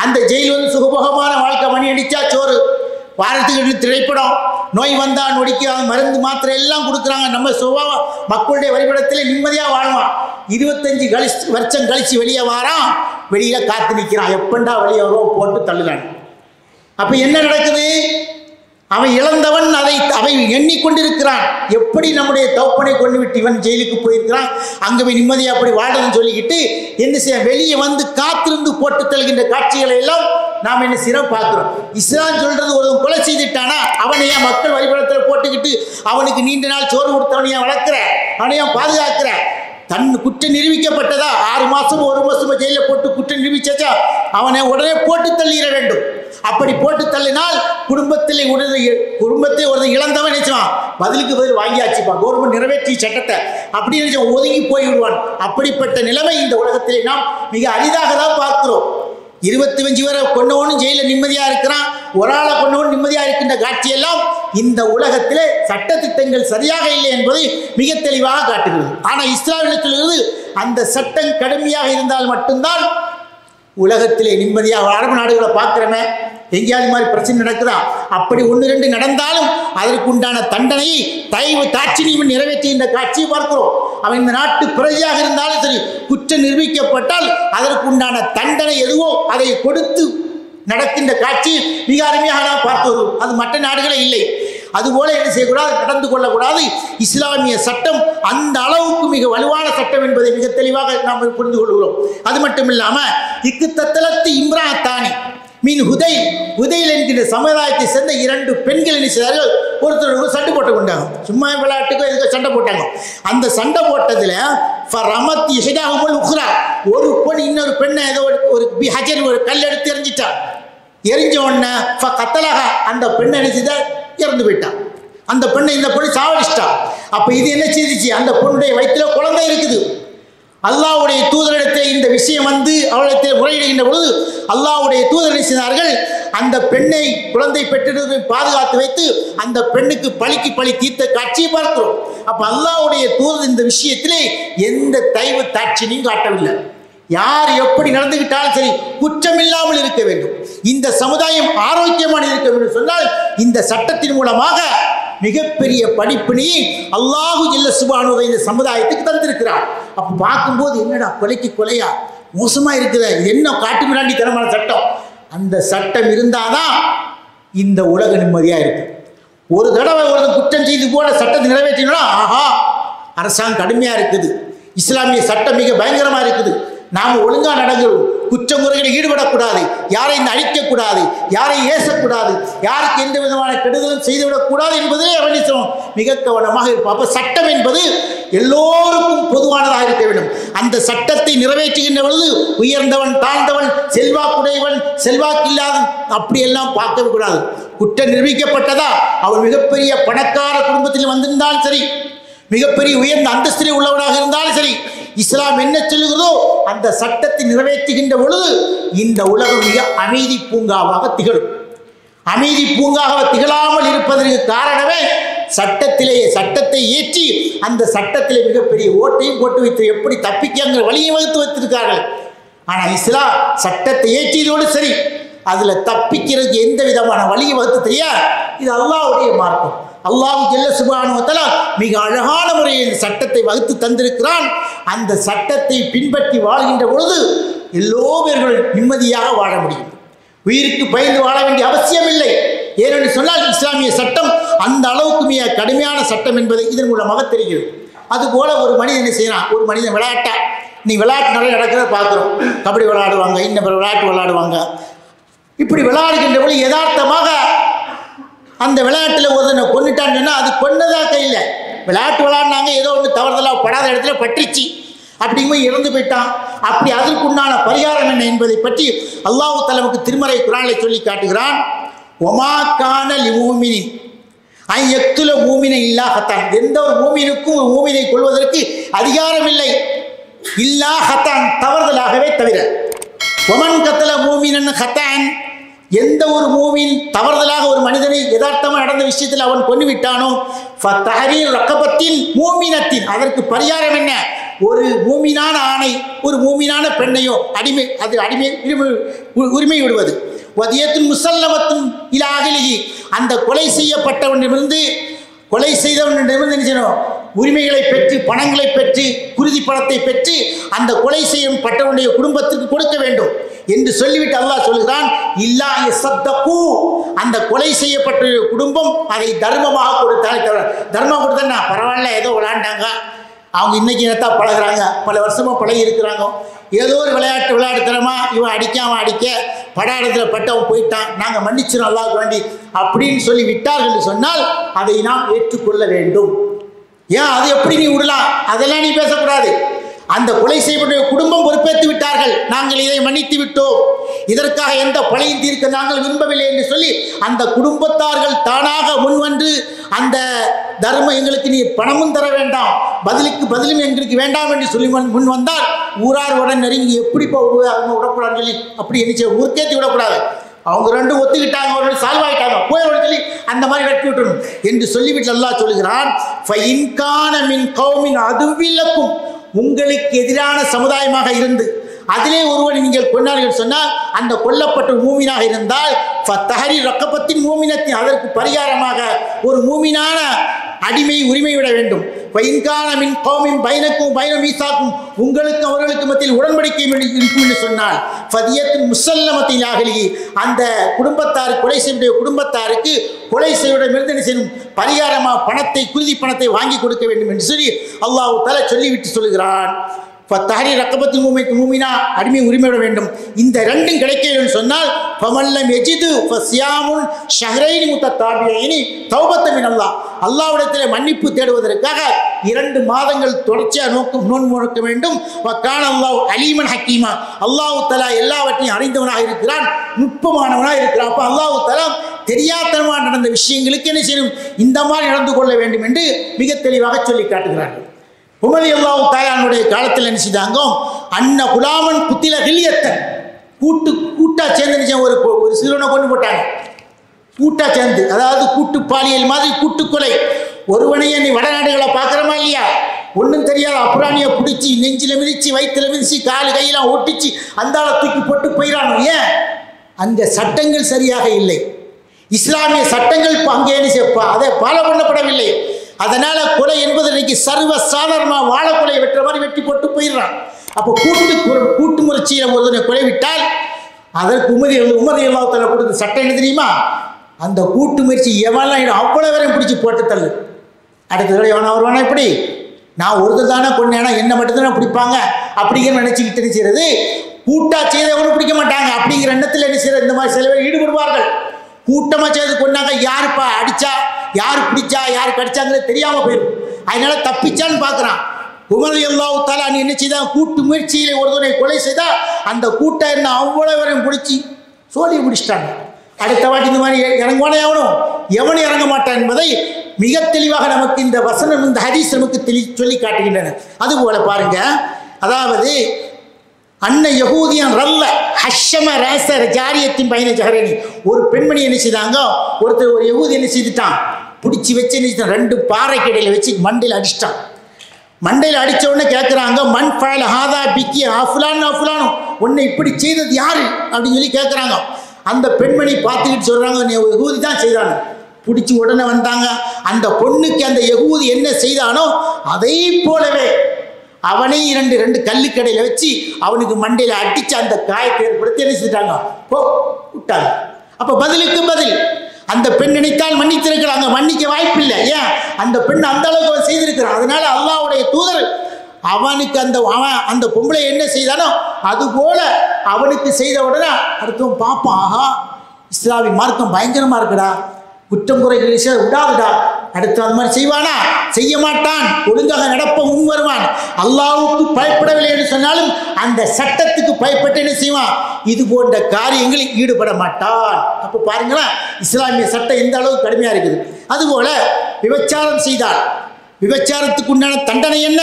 அந்த ஜெயில் சுகபோகமான வாழ்க்கை, மணி அடித்தா சோறு, வாரத்துக்கு திரைப்படம், நோய் வந்தால் நொடிக்கு மருந்து மாத்திரை எல்லாம் கொடுக்குறாங்க. நம்ம சுபாவ மக்களுடைய வழிபடத்தில் நிம்மதியாக வாழ்வான். 25 வருஷம் கழிச்சு வெளியே வாரான், வெளியில் காத்து நிற்கிறான், எப்பண்டா வெளியே வருவோம் போட்டு தள்ளுறான். அப்போ என்ன நடக்குது? அவன் இழந்தவன் அவன் எண்ணிக்கொண்டிருக்கிறான், எப்படி நம்முடைய தௌப்பனை கொண்டு விட்டு இவன் ஜெயிலுக்கு போயிருக்கிறான், அங்கே போய் நிம்மதியாக அப்படி வாழணும்னு சொல்லிக்கிட்டு என்ன செய்ய வெளியே வந்து காத்திருந்து போட்டு தள்ளுகின்ற காட்சிகளை எல்லாம் நாம் என்ன செய்யறோம் பார்க்கிறோம். இஸ்லாம் சொல்றது ஒரு கொலை செய்துட்டானா அவனையா மக்கள் வழிபடத்தில் போட்டுக்கிட்டு அவனுக்கு நீண்ட நாள் சோறு கொடுத்தவனையா வளர்க்குற, அவனையா பாதுகாக்கிற, தன் குற்றம் நிரூபிக்கப்பட்டதா 6 மாசமோ 1 மாசமோ ஜெயிலில் போட்டு குற்றம் நிரூபிச்சா அவனை உடனே போட்டு தள்ளிட வேண்டும். அப்படி போட்டு தள்ளினால் குடும்பத்தை ஒரு இழந்தவன் நினைச்சான் பதிலுக்கு பதில் வாங்கியாச்சுப்பா, கவர்மெண்ட் நிறைவேற்றிய சட்டத்தை அப்படி நினைச்ச ஒதுங்கி போய் விடுவான். அப்படிப்பட்ட நிலைமை இந்த உலகத்திலே நாம் மிக அரிதாக தான் பார்க்கிறோம். 25 பேரை கொண்டவனும் ஜெயிலில் நிம்மதியாக இருக்கிறான், ஒரு ஆளை கொண்டவன் நிம்மதியாக இருக்கின்ற காட்சியெல்லாம் இந்த உலகத்திலே சட்ட திட்டங்கள் சரியாக இல்லை என்பதை மிக தெளிவாக காட்டுகிறது. ஆனால் இஸ்லாமில் சொல்கிறது அந்த சட்டம் கடுமையாக இருந்தால் மட்டும்தான் உலகத்திலே நிம்மதியாக. அரபு நாடுகளை பார்க்குறமே எங்கேயாவது மாதிரி பிரச்சனை நடக்குதா? அப்படி 1-2 நடந்தாலும் அதற்கு உண்டான தண்டனையை தயவு தாட்சிணியும் நிறைவேற்றுகின்ற காட்சியை பார்க்கிறோம். அவன் இந்த நாட்டு பிரஜையாக இருந்தாலும் சரி, குற்றம் நிரூபிக்கப்பட்டால் அதற்கு உண்டான தண்டனை எதுவோ அதை கொடுத்து நடக்கின்ற காட்சி மிக அருமையாக நாம் பார்த்து வருவோம். அது மற்ற நாடுகளே இல்லை. அதுபோல என்ன செய்யக்கூடாது, நடந்து கொள்ளக்கூடாது. இஸ்லாமிய சட்டம் அந்த அளவுக்கு மிக வலுவான சட்டம் என்பதை மிக தெளிவாக நாம் புரிந்து கொள்கிறோம். அது மட்டும் இல்லாமல் இக்கு தத்தலத்து இம்ராத்தானி மீன் ஹுதைல் என்கிற சமுதாயத்தை சேர்ந்த 2 பெண்கள் என்ன செய்தார்கள், ஒருத்தருக்கு சண்டை போட்டு கொண்டாங்க. சும்மா விளையாட்டுக்கோ எதுக்கோ சண்டை போட்டாங்க. அந்த சண்டை போட்டதில் ஒரு பெண் இன்னொரு பெண்ணை ஏதோ ஒரு கல் எடுத்து எரிஞ்சிட்டா. எரிஞ்ச உடனே கத்தலாக அந்த பெண்ணை நினைச்சுதான் இறந்து போயிட்டான். அந்த பெண்ணை இந்த பொண்ணு சாவடிச்சிட்டா. அப்போ இது என்ன செய்துச்சு, அந்த பொண்ணுடைய வயிற்றுல குழந்தை இருக்குது. அல்லாஹ்வுடைய தூதரிடத்தில் இந்த விஷயம் வந்து அவளிடத்தில் முறையிடுகின்ற பொழுது அல்லாஹ்வுடைய தூதர் செய்தார்கள், அந்த பெண்ணை குழந்தை பெற்று பாதுகாத்து வைத்து அந்த பெண்ணுக்கு பழி தீர்த்த காட்சியை பார்க்கிறோம். அப்போ அல்லாஹ்வுடைய தூதர் இந்த விஷயத்திலே எந்த தயவு தாட்சியையும் காட்டவில்லை. யார் எப்படி நடந்துகிட்டாலும் சரி குற்றமில்லாமல் இருக்க வேண்டும், இந்த சமுதாயம் ஆரோக்கியமான இருக்க வேண்டும் சொன்னால் இந்த சட்டத்தின் மூலமாக மிகப்பெரிய படிப்பினையை அல்லாஹு ஜல்ல சுப்ஹானஹு இந்த சமுதாயத்துக்கு தந்திருக்கிறார். அப்போ பார்க்கும்போது என்னடா கொலைக்கு கொலையா மோசமாக இருக்குது, என்ன காட்டு மிராண்டி தரமான சட்டம். அந்த சட்டம் இருந்தாதான் இந்த உலக நிம்மதியாக இருக்கும். ஒரு தடவை ஒரு குற்றம் செய்து போல சட்டத்தை நிறைவேற்றினா ஆஹா அரசாங்கம் கடுமையாக இருக்குது, இஸ்லாமிய சட்டம் மிக பயங்கரமாக இருக்குது, நாம் ஒழுங்காக நடக்கிறோம், குற்றமுறைகளில் ஈடுபடக்கூடாது, யாரையும் அழிக்கக்கூடாது, யாரையும் ஏசக்கூடாது, யாருக்கு எந்த விதமான கெடுதலும் செய்துவிடக்கூடாது என்பதிலே அவனிச்சோம் மிக கவனமாக இருப்போம். அப்போ சட்டம் என்பது எல்லோருக்கும் பொதுவானதாக இருக்க வேண்டும். அந்த சட்டத்தை நிறைவேற்றுகின்ற பொழுது உயர்ந்தவன் தாழ்ந்தவன் செல்வாக்குடையவன் செல்வாக்கு இல்லாதவன் அப்படியெல்லாம் பார்க்கவே கூடாது. குற்றம் நிரூபிக்கப்பட்டதா அவன் மிகப்பெரிய பணக்கார குடும்பத்தில் வந்திருந்தாலும் சரி, மிகப்பெரிய உயர்ந்த அந்தஸ்திலே உள்ளவனாக இருந்தாலும் சரி, இஸ்லாம் என்ன சொல்லுகிறதோ அந்த சட்டத்தை நிறைவேற்றுகின்ற பொழுது இந்த உலகம் மிக அமைதி பூங்காவாக திகழும். அமைதி பூங்காக திகழாமல் இருப்பதற்கு காரணமே சட்டத்தை ஏற்றி அந்த சட்டத்திலே மிகப்பெரிய ஓட்டையும் போட்டு வைத்து எப்படி தப்பிக்காங்கிற வழியை வகுத்து வைத்திருக்கார்கள். ஆனால் இஸ்லாம் சட்டத்தை ஏற்றியதோடு சரி, அதில் தப்பிக்கிறதுக்கு எந்த விதமான வழியை வகுத்து தெரியா. இது அல்லாஹ்வுடைய மார்க்கம். அல்லாஹ் ஜல்ல சுப்ஹானஹு வ தஆலா மிக அழகான முறையில் இந்த சட்டத்தை வகுத்து தந்திருக்கிறான். அந்த சட்டத்தை பின்பற்றி வாழ்கின்ற பொழுது எல்லோரும் நிம்மதியாக வாழ முடியும். உயிருக்கு பயந்து வாழ வேண்டிய அவசியம் இல்லை. ஏனென்று சொன்னால் இஸ்லாமிய சட்டம் அந்த அளவுக்கு மிக கடுமையான சட்டம் என்பதை இதன் மூலமாக தெரிகிறது. அதுபோல ஒரு மனிதன் என்ன செய்யறான், ஒரு மனிதன் விளையாட்டா, நீ விளையாட்டு நிறைய நடக்கிறத பார்க்குறோம், கபடி விளையாடுவாங்க, இன்னும் விளையாட்டு விளையாடுவாங்க. இப்படி விளையாடுகின்ற பொழுது யதார்த்தமாக அந்த விளையாட்டில் ஒருத்தனை கொண்டுட்டான்னு சொன்னால் அது கொன்னதாக கையில் விளையாட்டு விளையாடினாங்க, ஏதோ ஒன்று தவறுதலாக படாத இடத்துல பற்றிச்சு, அப்படிங்கும்போது இறந்து போயிட்டான். அப்படி அதற்குண்டான பரிகாரம் என்ன என்பதை பற்றி அல்லாஹ் தஆலா திருமறை குர்ஆனில் சொல்லி காட்டுகிறான். ஒமா கான லிமூமினின் ஐ யக்துல மூமின இல்லா ஹத்தான், எந்த ஒரு மூமினுக்கும் ஒரு மூமினை கொள்வதற்கு அதிகாரம் இல்லை, இல்லா ஹத்தான் தவறுதலாகவே தவிர. ஒமன் கத்தல மூமினன் ஹத்தான், எந்த ஒரு மூமின் தவறுதலாக ஒரு மனிதனை யதார்த்தமாக நடந்த விஷயத்தில் அவன் கொண்டு விட்டானோ ஃபத்தஹரீர் ரக்கபத்தின் மூமினத்தின், அதற்கு பரிகாரம் என்ன, ஒரு மூமினான ஆணை ஒரு மூமினான பெண்ணையோ அடிமை உரிமை விடுவது. வதியத்துன் முசல்லமத்துன் இலா அஹ்லிஹி, அந்த கொலை செய்யப்பட்டவனிடமிருந்து கொலை செய்தவனிடமிருந்து என்ன செய்யணும், உரிமைகளை பெற்று பணங்களை பெற்று குருதி பணத்தை பெற்று அந்த கொலை செய்யப்பட்டவனுடைய குடும்பத்திற்கு கொடுக்க வேண்டும் என்று சொல்லிவிட்டு அல்லாஹ் சொல்கிறான், இல்லா யஸத்தகு, அந்த கொலை செய்யப்பட்ட குடும்பம் அதை தர்மமாக கொடுத்தாலே தவிர, தர்மம் கொடுத்தா பரவாயில்ல ஏதோ விளையாண்டாங்க, அவங்க இன்னைக்கு என்னத்தா பழகுறாங்க, பல வருஷமாக பழகி இருக்கிறாங்க, ஏதோ ஒரு விளையாட்டுத்தனமா இவன் அடிக்காம அடிக்க படாடத்தில் பட்டவன் போயிட்டான், நாங்கள் மன்னிச்சிடும் அல்லாஹ்வுக்கு வேண்டி அப்படின்னு சொல்லி விட்டார்கள் என்று சொன்னால் அதை நாம் ஏற்றுக்கொள்ள வேண்டும். ஏன் அது எப்படி நீ விடலாம், அதெல்லாம் நீ பேசக்கூடாது. அந்த கொலை செய்யப்பட்ட குடும்பம் பொறுப்பேற்று விட்டார்கள், நாங்கள் இதை மன்னித்து விட்டோம், இதற்காக எந்த பழியும் தீர்க்க நாங்கள் விரும்பவில்லை என்று சொல்லி அந்த குடும்பத்தார்கள் தானாக முன்வந்து அந்த தர்மம் எங்களுக்கு நீ பணமும் தர வேண்டாம், பதிலுக்கு பதிலும் எங்களுக்கு வேண்டாம் என்று சொல்லி முன் வந்தால் ஊரார் உடன் நெருங்கி எப்படி அவங்க விடக்கூடாதுன்னு சொல்லி அப்படி என்ன ஊர்க்கேற்றி விடக்கூடாது, அவங்க ரெண்டும் ஒத்துக்கிட்டாங்க, ஒரு சால்வாயிட்டாங்க, போய் சொல்லி அந்த மாதிரி வெட்டி விட்டணும் என்று சொல்லிவிட்டு அல்லாஹ் சொல்கிறான், ஃபஇன்கான மின் கௌமின் அதுவிலக்கும், உங்களுக்கு எதிரான சமுதாயமாக இருந்து அதிலே ஒருவன் நீங்கள் கொண்டார்கள் சொன்னால் அந்த கொல்லப்பட்ட மூமினாக இருந்தால் ஃபத்தஹரி ரக்கபத்தின் மூமினத்தின், அதற்கு பரிகாரமாக ஒரு மூமினான அடிமை உரிமை விட வேண்டும். வைன்கான மின் கௌமின் பைனக்கும் பைன மீசாக்கும், உங்களுக்கு அவர்களுக்கு மத்தியில் உடன்படிக்கை இருக்கும் என்று சொன்னால் ஃபதியத்தின் முசல்லமத்தின் அஹ்லிஹி, அந்த குடும்பத்தார் கொலை செய்ய குடும்பத்தாருக்கு கொலை செய்வதிலிருந்து என்ன செய்யணும், பரிகாரமாக பணத்தை குருதி பணத்தை வாங்கி கொடுக்க வேண்டும் என்று சொல்லி அல்லாஹ் தஆலா சொல்லிவிட்டு சொல்கிறான். ஃபத்தஹரி ரக்கபத்தின் மூமினா, அடிமை உரிமையிட வேண்டும். இந்த ரெண்டும் கிடைக்கணும்னு சொன்னால் ஃபமல்லம் யஜிது ஃபஸியாமுன் ஷஹ்ரைனி முத்ததாபியைனி தௌபத்தன் மினல்லாஹ், அல்லாஹ்விடத்தில் மன்னிப்பு தேடுவதற்காக 2 மாதங்கள் தொடர்ச்சியாக நோன்பு நோக்க வேண்டும். வகான அல்லாஹ் அலீமன் ஹக்கீமா, அல்லாஹ் தஆலா எல்லாவற்றையும் அறிந்தவனாக இருக்கிறான், நுட்பமானவனாக இருக்கிறான். அப்போ அல்லாஹ் தஆலா தெரியாதனமாக நடந்த விஷயங்களுக்கு என்ன செய்யணும், இந்த மாதிரி நடந்து கொள்ள வேண்டும் என்று மிக தெளிவாக சொல்லி காட்டுகிறார்கள். உமர் ரலியல்லாஹு தஆலாவுடைய காலத்தில் என்ன செய்தாங்க, அன்ன குலாமன் குத்தில கில்யத்தன், கூட்டா சேர்ந்து ஒரு சிறுவனை கொண்டு போட்டாங்க, கூட்டா சேர்ந்து, அதாவது கூட்டு பாலியல் மாதிரி கூட்டுக்கொலை. ஒருவனையே நீ வடநாடுகளை பார்க்குறமா இல்லையா, ஒன்றும் தெரியாத அப்புறாணியை பிடிச்சி நெஞ்சில் மிதிச்சு வயிற்றில் மிதிச்சு காலு கையெல்லாம் ஒட்டிச்சு அந்த ஆளை தூக்கி போட்டு போயிடறானோ, ஏன் அந்த சட்டங்கள் சரியாக இல்லை, இஸ்லாமிய சட்டங்கள் அங்கே என்ன அதை ஃபாலோ பண்ணப்படவில்லை. அதனால கொலை என்பது இன்னைக்கு சர்வ சாதாரணமாக வாழை கொலையை வெட்டுற மாதிரி வெட்டி போட்டு போயிடுறான். அப்போ கூட்டு முயற்சியில் ஒருத்தனை கொலை விட்டால் அதற்கு உமர் ரலியல்லாஹு தஆலா கொடுத்த சட்டம் என்ன தெரியுமா, அந்த கூட்டு முயற்சி எவெல்லாம் அவ்வளோ வரையும் பிடிச்சி போட்டு தள்ளு. அடுத்த தடவை எவனா வருவானா, இப்படி நான் ஒருத்தர் தானே கொண்டேனா என்னை மட்டும்தானே பிடிப்பாங்க அப்படிங்கிற நினைச்சுக்கிட்டு என்ன செய்யறது, கூட்டா செய்தவனும் பிடிக்க மாட்டாங்க அப்படிங்கிற எண்ணத்தில் என்ன செய்யறது, இந்த மாதிரி சில பேர் ஈடுபடுவார்கள். கூட்டமாக செய்து கொண்டாங்க, யாருப்பா அடித்தா யார் பிடிச்சா யார் கடிச்சாங்கிறது தெரியாமல் போயிடும். அதனால தப்பிச்சான்னு பார்க்குறான். உமர் ரலியல்லாஹு தஆலா நீ என்ன செய்தான், கூட்டு முயற்சியில் ஒருவனை கொலை செய்தால் அந்த கூட்டம் என்ன அவ்வளோ வரையும் பிடிச்சி சோழி பிடிச்சிட்டாங்க. அடுத்த வாட்டி இந்த மாதிரி இறங்குவானே எவனும் இறங்க மாட்டான் என்பதை மிக தெளிவாக நமக்கு இந்த வசனம் இந்த ஹதீஸ் நமக்கு சொல்லி காட்டுகின்றன. அதுபோல பாருங்க, அதாவது அன்ன யகூதியன் ரல்ல ஹஷம ரேச ஜாரியத்தின் பையனை ஜஹரனி, ஒரு பெண்மணி என்ன செய்தாங்க, ஒருத்தர் ஒரு யகூதி என்ன செய்துட்டான், பிடிச்சி வச்சு என்ன செய்தான், 2 பாறை கடையில் வச்சு மண்டையில் அடிச்சிட்டான். மண்டையில் அடித்த உடனே கேட்குறாங்க, மண் ஃபஅல ஹாதா பிக்கி அஃபுலான் அஃபுலானும், உன்னை இப்படி செய்தது யாரு அப்படின்னு சொல்லி கேட்குறாங்க. அந்த பெண்மணி பார்த்துக்கிட்டு சொல்கிறாங்க, நீ யகூதி தான் செய்தானு. பிடிச்சி உடனே வந்தாங்க. அந்த பொண்ணுக்கு அந்த யகூதி என்ன செய்தானோ அதை போலவே அவனே 2 கல்லுக்கடையில் வச்சு அவனுக்கு மண்டையில் அடித்து அந்த காயத்தை ஏற்படுத்தி என்ன செஞ்சிட்டாங்க, போ விட்டாங்க. அப்போ பதிலுக்கு பதில் அந்த பெண் நினைத்தால் மன்னித்திருக்கிறாங்க, மன்னிக்க வாய்ப்பில்லை. ஏன், அந்த பெண் அந்த அளவுக்கு செய்திருக்கிறான். அதனால அல்லாஹ்வுடைய தூதர் அவனுக்கு அந்த பொம்பளை என்ன செய்தானோ அதுபோல அவனுக்கு செய்த உடனே அடுத்தவன் பார்ப்பான், ஆஹா இஸ்லாமிய மார்க்கம் பயங்கரமாக இருக்குடா, குற்றம் குறைகள் விடாதுடா, அடுத்து அந்த மாதிரி செய்வானா, செய்ய மாட்டான், ஒழுங்காக நடப்ப முன் வருவான். அல்லாஹ்வுக்கு பயப்படவில்லை என்று சொன்னாலும் அந்த சட்டத்துக்கு பயப்பட்டு என்ன செய்வான், இது போன்ற காரியங்களில் ஈடுபட மாட்டான். அப்போ பாருங்களேன் இஸ்லாமிய சட்டம் எந்த அளவுக்கு கடுமையாக இருக்குது. அதுபோல விபச்சாரம் செய்தால் விபச்சாரத்துக்கு உண்டான தண்டனை என்ன,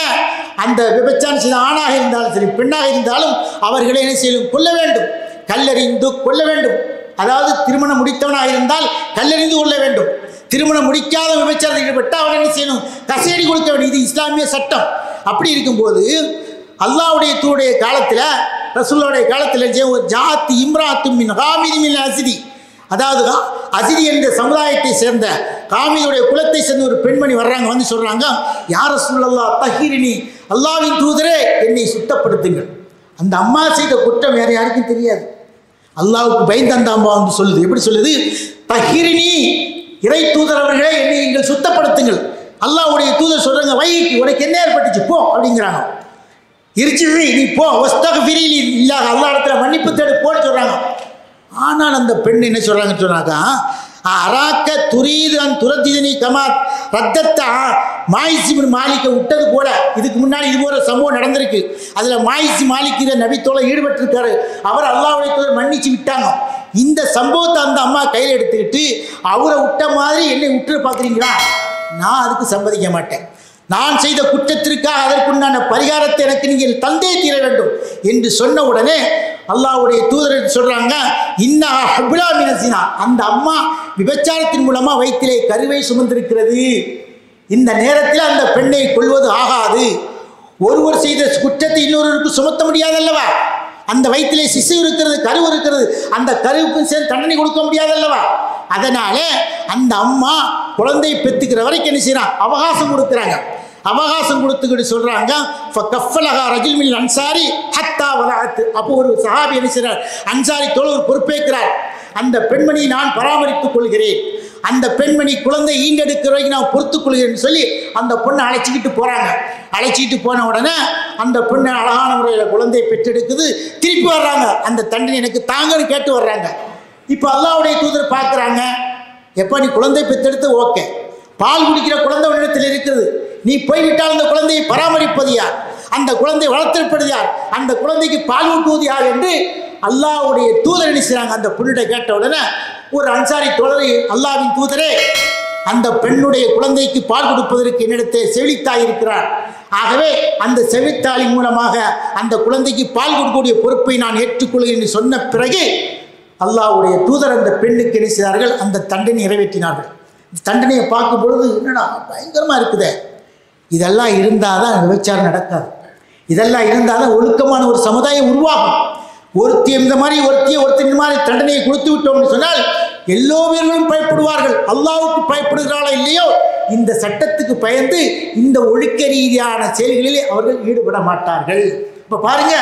அந்த விபச்சாரம் செய்த ஆணாக இருந்தாலும் சரி பெண்ணாக இருந்தாலும் அவர்களை என்ன செய்யணும், கொல்ல வேண்டும், கல்லெறிந்து கொல்ல வேண்டும். அதாவது திருமணம் முடித்தவனாக இருந்தால் கல்லெறிந்து கொள்ள வேண்டும், திருமணம் முடிக்காத விபச்சாரத்தில் ஈடுபட்டால் அவன் என்ன செய்யணும், கசையடி கொடுக்க வேண்டும். இது இஸ்லாமிய சட்டம். அப்படி இருக்கும்போது அல்லாஹ்வுடைய தூதருடைய காலத்தில் ரசூலுல்லாஹ்வுடைய காலத்தில் ஒரு ஜாத்தி இம்ராத்து மின் ஹாமிதி மின் அசிதி, அதாவது அசிதி என்ற சமுதாயத்தை சேர்ந்த காமியுடைய குலத்தை சேர்ந்த ஒரு பெண்மணி வர்றாங்க, வந்து சொல்றாங்க, யா ரசூலல்லாஹ் தஹீரினி, அல்லாஹ்வின் தூதரே என்னை சுத்தப்படுத்துங்கள். அந்த அம்மா செய்த குற்றம் வேற யாருக்கும் தெரியாது, அல்லாஹ்வுக்கு பயந்து அந்த அம்மா வந்து சொல்லுது. எப்படி சொல்லுது? தஹீரினி, இறை தூதர் அவர்களே என்னை நீங்கள் சுத்தப்படுத்துங்கள். அல்லாஹ்வுடைய தூதர் சொல்றாங்க, வைக்கு உனக்கு என்ன ஏற்பட்டுச்சு போ அப்படிங்கிறாங்க. இருச்சிது நீ போ, வஸ்தக்ஃபிரி இல்லாஹ், அல்லாஹ் இடத்துல மன்னிப்பு தேடு போன்னு சொல்றாங்க. ஆனால் அந்த பெண் என்ன சொல்றாங்கன்னு சொன்னாக்கா, அராக்க துரீது அன் துரத்திதனி கமா ரத்தத்தை மாயிசி மாலிக்க விட்டது போல. இதுக்கு முன்னாடி இது போல சம்பவம் நடந்திருக்கு. அதில் மாயிசி மாலிக்கிற நபித்தோட ஈடுபட்டிருக்காரு, அவர் அல்லாஹ்வுடைய தூதர் மன்னிச்சு விட்டாங்க. இந்த சம்பவத்தை அந்த அம்மா கையில் எடுத்துக்கிட்டு அவரை விட்ட மாதிரி என்னை விட்டு பார்க்குறீங்களா, நான் அதுக்கு சம்மதிக்க மாட்டேன். நான் செய்த குற்றத்திற்காக அதற்குண்டான பரிகாரத்தை எனக்கு நீங்கள் தந்தே தீர வேண்டும் என்று சொன்ன உடனே அல்லாஹ்வுடைய தூதர் சொல்றாங்க, இன்னா ஹுப்லா மினசினா, அந்த அம்மா விபச்சாரத்தின் மூலமா வயிற்றிலே கருவை சுமந்திருக்கிறது. இந்த நேரத்தில் அந்த பெண்ணை கொள்வது ஆகாது. ஒருவர் செய்த குற்றத்தை இன்னொருவருக்கு சுமத்த முடியாது அல்லவா? அந்த வயிற்றிலே சிசு இருக்கிறது, கரு இருக்கிறது, அந்த கருவுக்கும் சேர்ந்து தண்டனை கொடுக்க முடியாது அல்லவா? அதனால அந்த அம்மா குழந்தை பெற்றுக்கிற வரைக்கும் என்ன செய்யறாங்க, அவகாசம் கொடுக்குறாங்க. அவகாசம் கொடுத்துக்கிட்டு சொல்றாங்க, அன்சாரி ஹத்தா வலாத்து. அப்போ ஒரு சஹாபி என்ன செய்றார், அன்சாரி தோழர் பொறுப்பேற்கிறார். அந்த பெண்மணியை நான் பராமரித்துக் கொள்கிறேன், அந்த பெண்மணி குழந்தை ஈண்டெடுக்கிற வரைக்கும் நான் பொறுத்துக் கொள்கிறேன்னு சொல்லி அந்த பொண்ணை அழைச்சிக்கிட்டு போறாங்க. அழைச்சிட்டு போன உடனே அந்த பொண்ணு அழகான முறையில் குழந்தையை பெற்றெடுக்குது. திருப்பி வர்றாங்க, அந்த தண்டனை எனக்கு தாங்கன்னு கேட்டு வர்றாங்க. இப்போ அல்லாஹ்வுடைய தூதர் பார்க்குறாங்க, எப்போ நீ குழந்தை பெற்றெடுத்து ஓகே, பால் குடிக்கிற குழந்தை இடத்தில் இருக்குது, நீ போய்விட்டால் அந்த குழந்தையை பராமரிப்பது யார், அந்த குழந்தை வளர்த்தெடுப்பது யார், அந்த குழந்தைக்கு பால் ஊட்டுவது யார் என்று அல்லாஹ்வுடைய தூதர் நினைச்சாங்க. அந்த பொண்ணுடைய கேட்ட உடனே ஒரு அன்சாரி தோழரை, அல்லாஹ்வின் தூதரே, அந்த பெண்ணுடைய குழந்தைக்கு பால் கொடுப்பதற்கு என்னிடத்தை செவிலித்தாய் இருக்கிறார், ஆகவே அந்த செவிலித்தாயின் மூலமாக அந்த குழந்தைக்கு பால் கொடுக்கக்கூடிய பொறுப்பை நான் ஏற்றுக்கொள்கிறேன் என்று சொன்ன பிறகு அல்லாஹ்வுடைய தூதர் அந்த பெண்ணுக்கு என்ன செய்தார்கள், அந்த தண்டனை நிறைவேற்றினார்கள். தண்டனையை பார்க்கும் பொழுது என்னடா பயங்கரமாக இருக்குதே, இதெல்லாம் இருந்தால் தான் விபச்சாரம் நடக்காது, இதெல்லாம் இருந்தால் தான் ஒழுக்கமான ஒரு சமுதாயம் உருவாகும். ஒருத்தி இந்த மாதிரி ஒருத்தி இந்த மாதிரி தண்டனையை கொடுத்து விட்டோம்னு சொன்னால் எல்லோரும் பயப்படுவார்கள். அல்லாஹ்வுக்கு பயப்படுகிறாளோ இல்லையோ, இந்த சட்டத்துக்கு பயந்து இந்த ஒழுக்க ரீதியான செயல்களிலே அவர்கள் ஈடுபட மாட்டார்கள். இப்போ பாருங்க,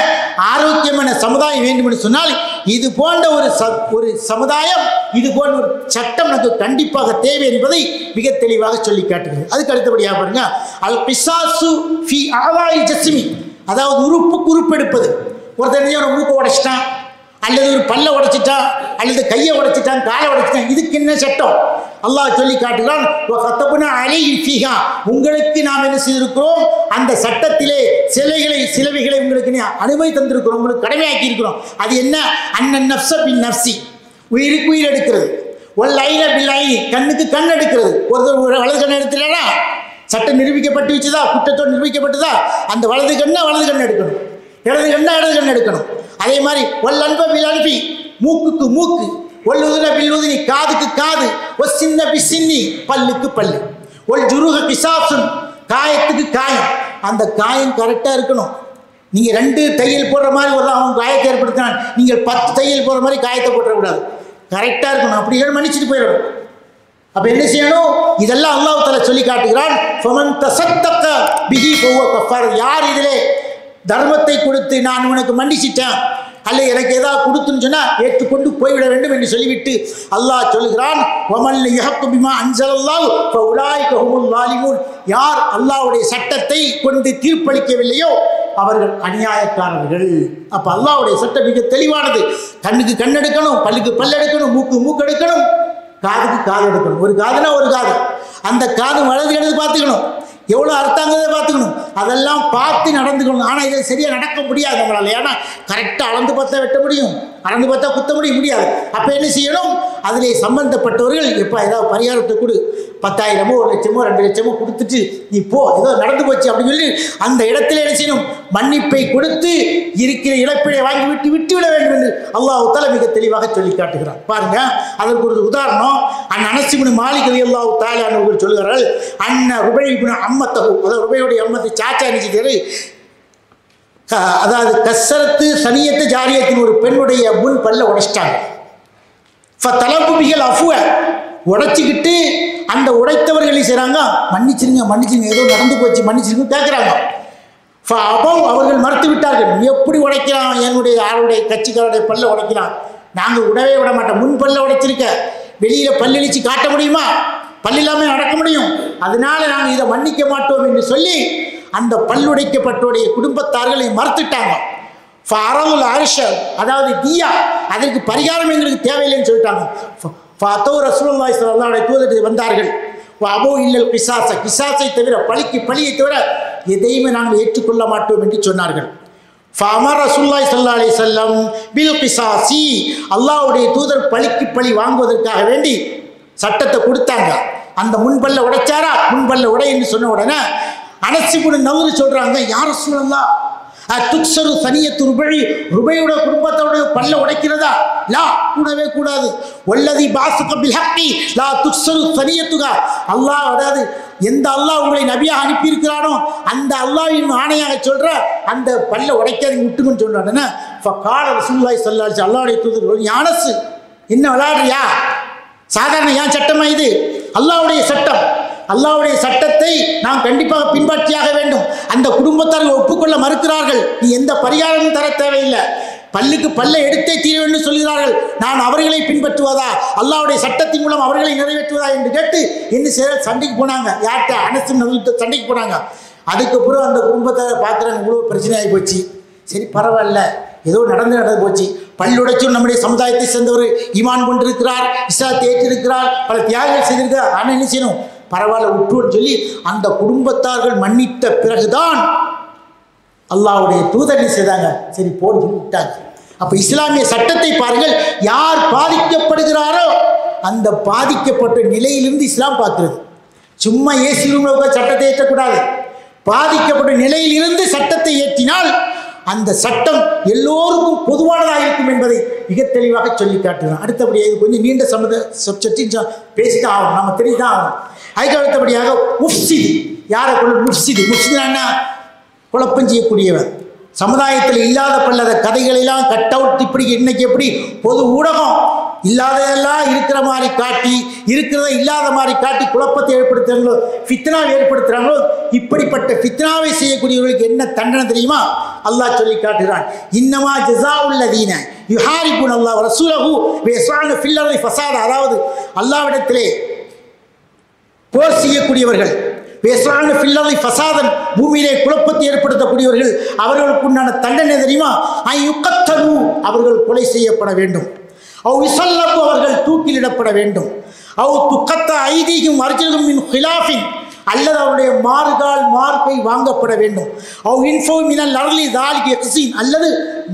ஆரோக்கியமான சமுதாயம் வேண்டும் என்று சொன்னால் இது போன்ற ஒரு சமுதாயம், இது போன்ற ஒரு சட்டம் நமக்கு கண்டிப்பாக தேவை என்பதை மிக தெளிவாக சொல்லி காட்டுகிறது. அதுக்கு அடுத்தபடியாக பாருங்க, அல் கிசாசு ஃபி ஆவாய் ஜஸ்மி, அதாவது உறுப்புக்கு உறுப்பெடுப்பது. ஒருத்தர் ஒரு மூக்கை உடைச்சிட்டான், அல்லது ஒரு பல்லை உடைச்சிட்டான், அல்லது கையை உடைச்சிட்டான், காலை உடைச்சிட்டான், இதுக்கு என்ன சட்டம் அல்லாஹ் சொல்லி காட்டுகிறான். உங்களுக்கு நாம் என்ன செய்திருக்கிறோம், அந்த சட்டத்திலே சிலவைகளை உங்களுக்கு அனுமதி தந்திருக்கிறோம், உங்களுக்கு கடமையாக்கி இருக்கிறோம். அது என்ன, அண்ணன் நஃப்ஸ பின் நஃப்ஸி, உயிருக்கு உயிர் எடுக்கிறது, ஒல் ஐன பில் ஐனி, கண்ணுக்கு கண் எடுக்கிறது. ஒருத்தர் வலது கண் எடுத்துட்டா சட்டம் நிரூபிக்கப்பட்டு வச்சுதா, குற்றத்தோடு நிரூபிக்கப்பட்டுதா, அந்த வலது கண்ணை எடுக்கணும், இடது கண்ணை எடுக்கணும். அதே மாதிரி ஒல் அன்ப பில் அன்பி, மூக்குக்கு மூக்கு, ஒல் உதுன பில் உதுனி, காதுக்கு காது, ஒல் சின்ன பி சின்னி, பல்லுக்கு பல்லு, ஒல் ஜுருக கிசாசுன், காயத்துக்கு காயம், அந்த காயம் கரெக்டாக இருக்கணும். நீங்கள் 2 தையல் போடுற மாதிரி ஒரு அவன் காயத்தை ஏற்படுத்தினான், நீங்கள் 10 தையல் போடுற மாதிரி காயத்தை போட்டுறக்கூடாது, கரெக்டாக இருக்கணும். அப்படி மன்னிச்சுட்டு போயிடணும். அப்போ என்ன செய்யணும், இதெல்லாம் அல்லாஹ் தஆலா சொல்லி காட்டுகிறான். ஃபமன் தஸத்தக பிஹி ஃபஹுவ கஃபார், யார் இதிலே தர்மத்தை கொடுத்து நான் உனக்கு மன்னிச்சிட்டேன் அல்ல எனக்கு ஏதாவது கொடுத்துன்னு சொன்னால் ஏற்றுக்கொண்டு போய்விட வேண்டும் என்று சொல்லிவிட்டு அல்லாஹ் சொல்கிறான், யார் அல்லாஹ்வுடைய சட்டத்தை கொண்டு தீர்ப்பளிக்கவில்லையோ அவர்கள் அநியாயக்காரர்கள். அப்போ அல்லாஹ்வுடைய சட்டம் மிக தெளிவானது. கண்ணுக்கு கண் எடுக்கணும், பல்லுக்கு பல் எடுக்கணும், மூக்கு எடுக்கணும், காதுக்கு காது எடுக்கணும். ஒரு காதுனா ஒரு காது, அந்த காது வலது இடது பார்த்துக்கணும், எவ்வளோ அர்த்தாங்கிறத பார்த்துக்கணும், அதெல்லாம் பார்த்து நடந்துக்கணும். ஆனால் இதை சரியாக நடக்க முடியாது நம்மளால். ஏன்னா கரெக்டாக அளந்து பார்த்தா வெட்ட முடியும், அளந்து பார்த்தா குத்த முடியாது. அப்போ என்ன செய்யணும், அதிலே சம்பந்தப்பட்டவர்கள் எப்போ ஏதாவது பரிகாரத்தை கொடு, 10,000 1 லட்சமோ 2 லட்சமோ கொடுத்துட்டு நீ போ, ஏதோ நடந்து போச்சு அப்படின்னு சொல்லி அந்த இடத்துல என்ன செய்யணும், மன்னிப்பை கொடுத்து இருக்கிற இழப்பீடை வாங்கி விட்டுவிட வேண்டும் என்று அல்லாஹ் தஆலா மிக தெளிவாக சொல்லி காட்டுகிறார். பாருங்க, அதற்கு ஒரு உதாரணம் அனஸ் இப்னு மாலிக் ரலியல்லாஹு தஆலா அவர்கள் சொல்கிறார்கள், அன்ன ருபை இப்னு அம்மத்தஹு, அதாவது ருபையுடைய அம்மத்தை சாச்சா நினைச்சிட்டாரு, அதாவது கசரத்து சனியத்து ஜாரியத்தின் ஒரு பெண்ணுடைய முன் பல்ல உடைச்சிட்டாங்க. தலப்புபிகள் அஃபுவ உடைச்சிக்கிட்டு அந்த உடைத்தவர்களை செய்கிறாங்க, மன்னிச்சிருங்க மன்னிச்சிருங்க ஏதோ நடந்து போச்சு மன்னிச்சிருங்க கேட்குறாங்க. அவர்கள் மறுத்து விட்டார்கள். எப்படி உடைக்கிறான், என்னுடைய யாருடைய கட்சிக்காரருடைய பல்ல உடைக்கிறான், நாங்கள் விடவே விட மாட்டோம். முன் பல்ல உடைச்சிருக்க, வெளியில் பல்லழிச்சு காட்ட முடியுமா, பல் இல்லாமல் நடக்க முடியும், அதனால நாங்கள் இதை மன்னிக்க மாட்டோம் என்று சொல்லி அந்த பல்லுடைக்கப்பட்டோடைய குடும்பத்தார்களை மறுத்துட்டாங்க. ஃபாரவுல் அர்ஷர், அதாவது தியா, அதற்கு பரிகாரம் எங்களுக்கு தேவையில்லைன்னு சொல்லிட்டாங்க. ரசூலுல்லாஹி ஸல்லல்லாஹு அலைஹி வஸல்லம் வந்தார்கள். அபோ இல்லல் கிசாஸ, கிசாஸை தவிர பழியை தவிர எதையுமே நாங்கள் ஏற்றுக்கொள்ள மாட்டோம் என்று சொன்னார்கள். ஃபஅமர் ரசூலுல்லாஹி ஸல்லல்லாஹு அலைஹி வஸல்லம் பில் கிசாஸி, அல்லாஹ்வுடைய தூதர் பழி வாங்குவதற்காக வேண்டி சட்டத்தை கொடுத்தாங்க. அந்த முன்பல்ல உடைச்சாரா, முன்பல்ல உடை என்று சொன்ன உடனே அனஸ் இப்னு நவ்ர் சொல்றாங்க, யா ரசூலல்லாஹ் துக்ஸரு சனியத்து ருபையோட குடும்பத்தோட பல்ல உடைக்கிறதா? லா, கூடவே கூடாது. வல்லதி பாசுக பில் ஹக்கி லா துக்ஸரு சனியத்துகா, அல்லாஹ், அதாவது எந்த அல்லாஹ் உங்களை நபியாக அனுப்பியிருக்கிறானோ அந்த அல்லாஹ்வின் ஆணையாக சொல்ற அந்த பல்ல உடைக்காதீங்க விட்டுக்குன்னு சொல்றாங்கன்னா ஃபகால ரசூலுல்லாஹி ஸல்லல்லாஹு அலைஹி வஸல்லம், அல்லாஹ்வுடைய தூதர், யானஸ் என்ன விளையாடுறியா, சாதாரண ஏன் சட்டமா இது, அல்லாஹ்வுடைய சட்டம், அல்லாஹ்வுடைய சட்டத்தை நாம் கண்டிப்பாக பின்பற்றியாக வேண்டும். அந்த குடும்பத்தார்கள் ஒப்புக்கொள்ள மறுக்கிறார்கள், நீ எந்த பரிகாரமும் தர தேவையில்லை, பல்லுக்கு பல்லை எடுத்தே தீர வேண்டும் சொல்கிறார்கள், நான் அவர்களை பின்பற்றுவதா, அல்லாஹ்வுடைய சட்டத்தின் மூலம் அவர்களை நிறைவேற்றுவதா என்று கேட்டு என்ன செய்ய சண்டைக்கு போனாங்க. யார்கிட்ட? அனஸ் நபிகிட்ட சண்டைக்கு போனாங்க. அதுக்கப்புறம் அந்த குடும்பத்தை பார்க்குறாங்க, இவ்வளோ பிரச்சனை ஆகி போச்சு, சரி பரவாயில்ல ஏதோ நடந்து போச்சு, பல்லுடைச்சும் நம்முடைய சமுதாயத்தை சேர்ந்தவர் ஈமான் கொண்டிருக்கிறார், இஸ்லாத்தை ஏற்றிருக்கிறார், பல தியாகங்கள் செய்திருக்கிறார், ஆனால் என்ன செய்யணும், பரவாயில்ல விட்டுன்னு சொல்லி அந்த குடும்பத்தார்கள் மன்னித்த பிறகுதான் அல்லாஹ்வுடைய தூதர் செய்தாங்க, சரி போன்னு சொல்லி விட்டாங்க. அப்போ இஸ்லாமிய சட்டத்தை பாருங்கள், யார் பாதிக்கப்படுகிறாரோ அந்த பாதிக்கப்பட்ட நிலையிலிருந்து இஸ்லாம் பார்க்கிறது. சும்மா ஏசி ரூம்ல சட்டத்தை ஏற்றக்கூடாது, பாதிக்கப்பட்ட நிலையிலிருந்து சட்டத்தை ஏற்றினால் அந்த சட்டம் எல்லோருக்கும் பொதுவானதாக இருக்கும் என்பதை மிக தெளிவாக சொல்லி காட்டுகிறோம். அடுத்தபடியாக இது கொஞ்சம் நீண்ட சப்ஜெக்ட் பேசிதான் ஆகணும், நம்ம தெரிஞ்சுதான் ஆகணும். அதுக்கு அடுத்தபடியாக முஃப்சிது, யாரை கொள்ள முஃப்சிது, முஃப்சிதுனா குழப்பம் செய்யக்கூடியவர், சமுதாயத்தில் இல்லாத பல்லாத கதைகளெல்லாம் கட் அவுட், இப்படி இன்னைக்கு எப்படி பொது ஊடகம் இல்லாததெல்லாம் இருக்கிற மாதிரி காட்டி, இருக்கிறத இல்லாத மாதிரி காட்டி குழப்பத்தை ஏற்படுத்துகிறாங்களோ, ஃபித்னாவை ஏற்படுத்துகிறாங்களோ, இப்படிப்பட்ட ஃபித்னாவை செய்யக்கூடியவர்களுக்கு என்ன தண்டனை தெரியுமா? அல்லாஹ் சொல்லி காட்டுகிறான், இன்னமா ஜஸாஉல்லதீன யுஹாரிபூன அல்லாஹ் வ ரசூலஹு வ யஸ்அூன ஃபில் அர்தி ஃபஸாதா, அதாவது அல்லாஹ்விடத்திலே போர் செய்யக்கூடியவர்கள், பேசுறாங்க ஃபில்லி ஃபசாதன், பூமியிலே குழப்பத்தை ஏற்படுத்தக்கூடியவர்கள், அவர்களுக்கு உண்டான தண்டனை தெரியுமா? ஐயுக்கத்தனு, அவர்கள் கொலை செய்யப்பட வேண்டும், அவ் இசல்லபு, அவர்கள் தூக்கிலிடப்பட வேண்டும், அவ் துக்கத்த ஐதீகம் அர்ஜுனும் மின் ஹிலாஃபின், அல்லது அவருடைய மார்கை வாங்கப்பட வேண்டும், அவ் இன்ஃபோ மினல் அர்லி தாலிக் எக்ஸின், அல்லது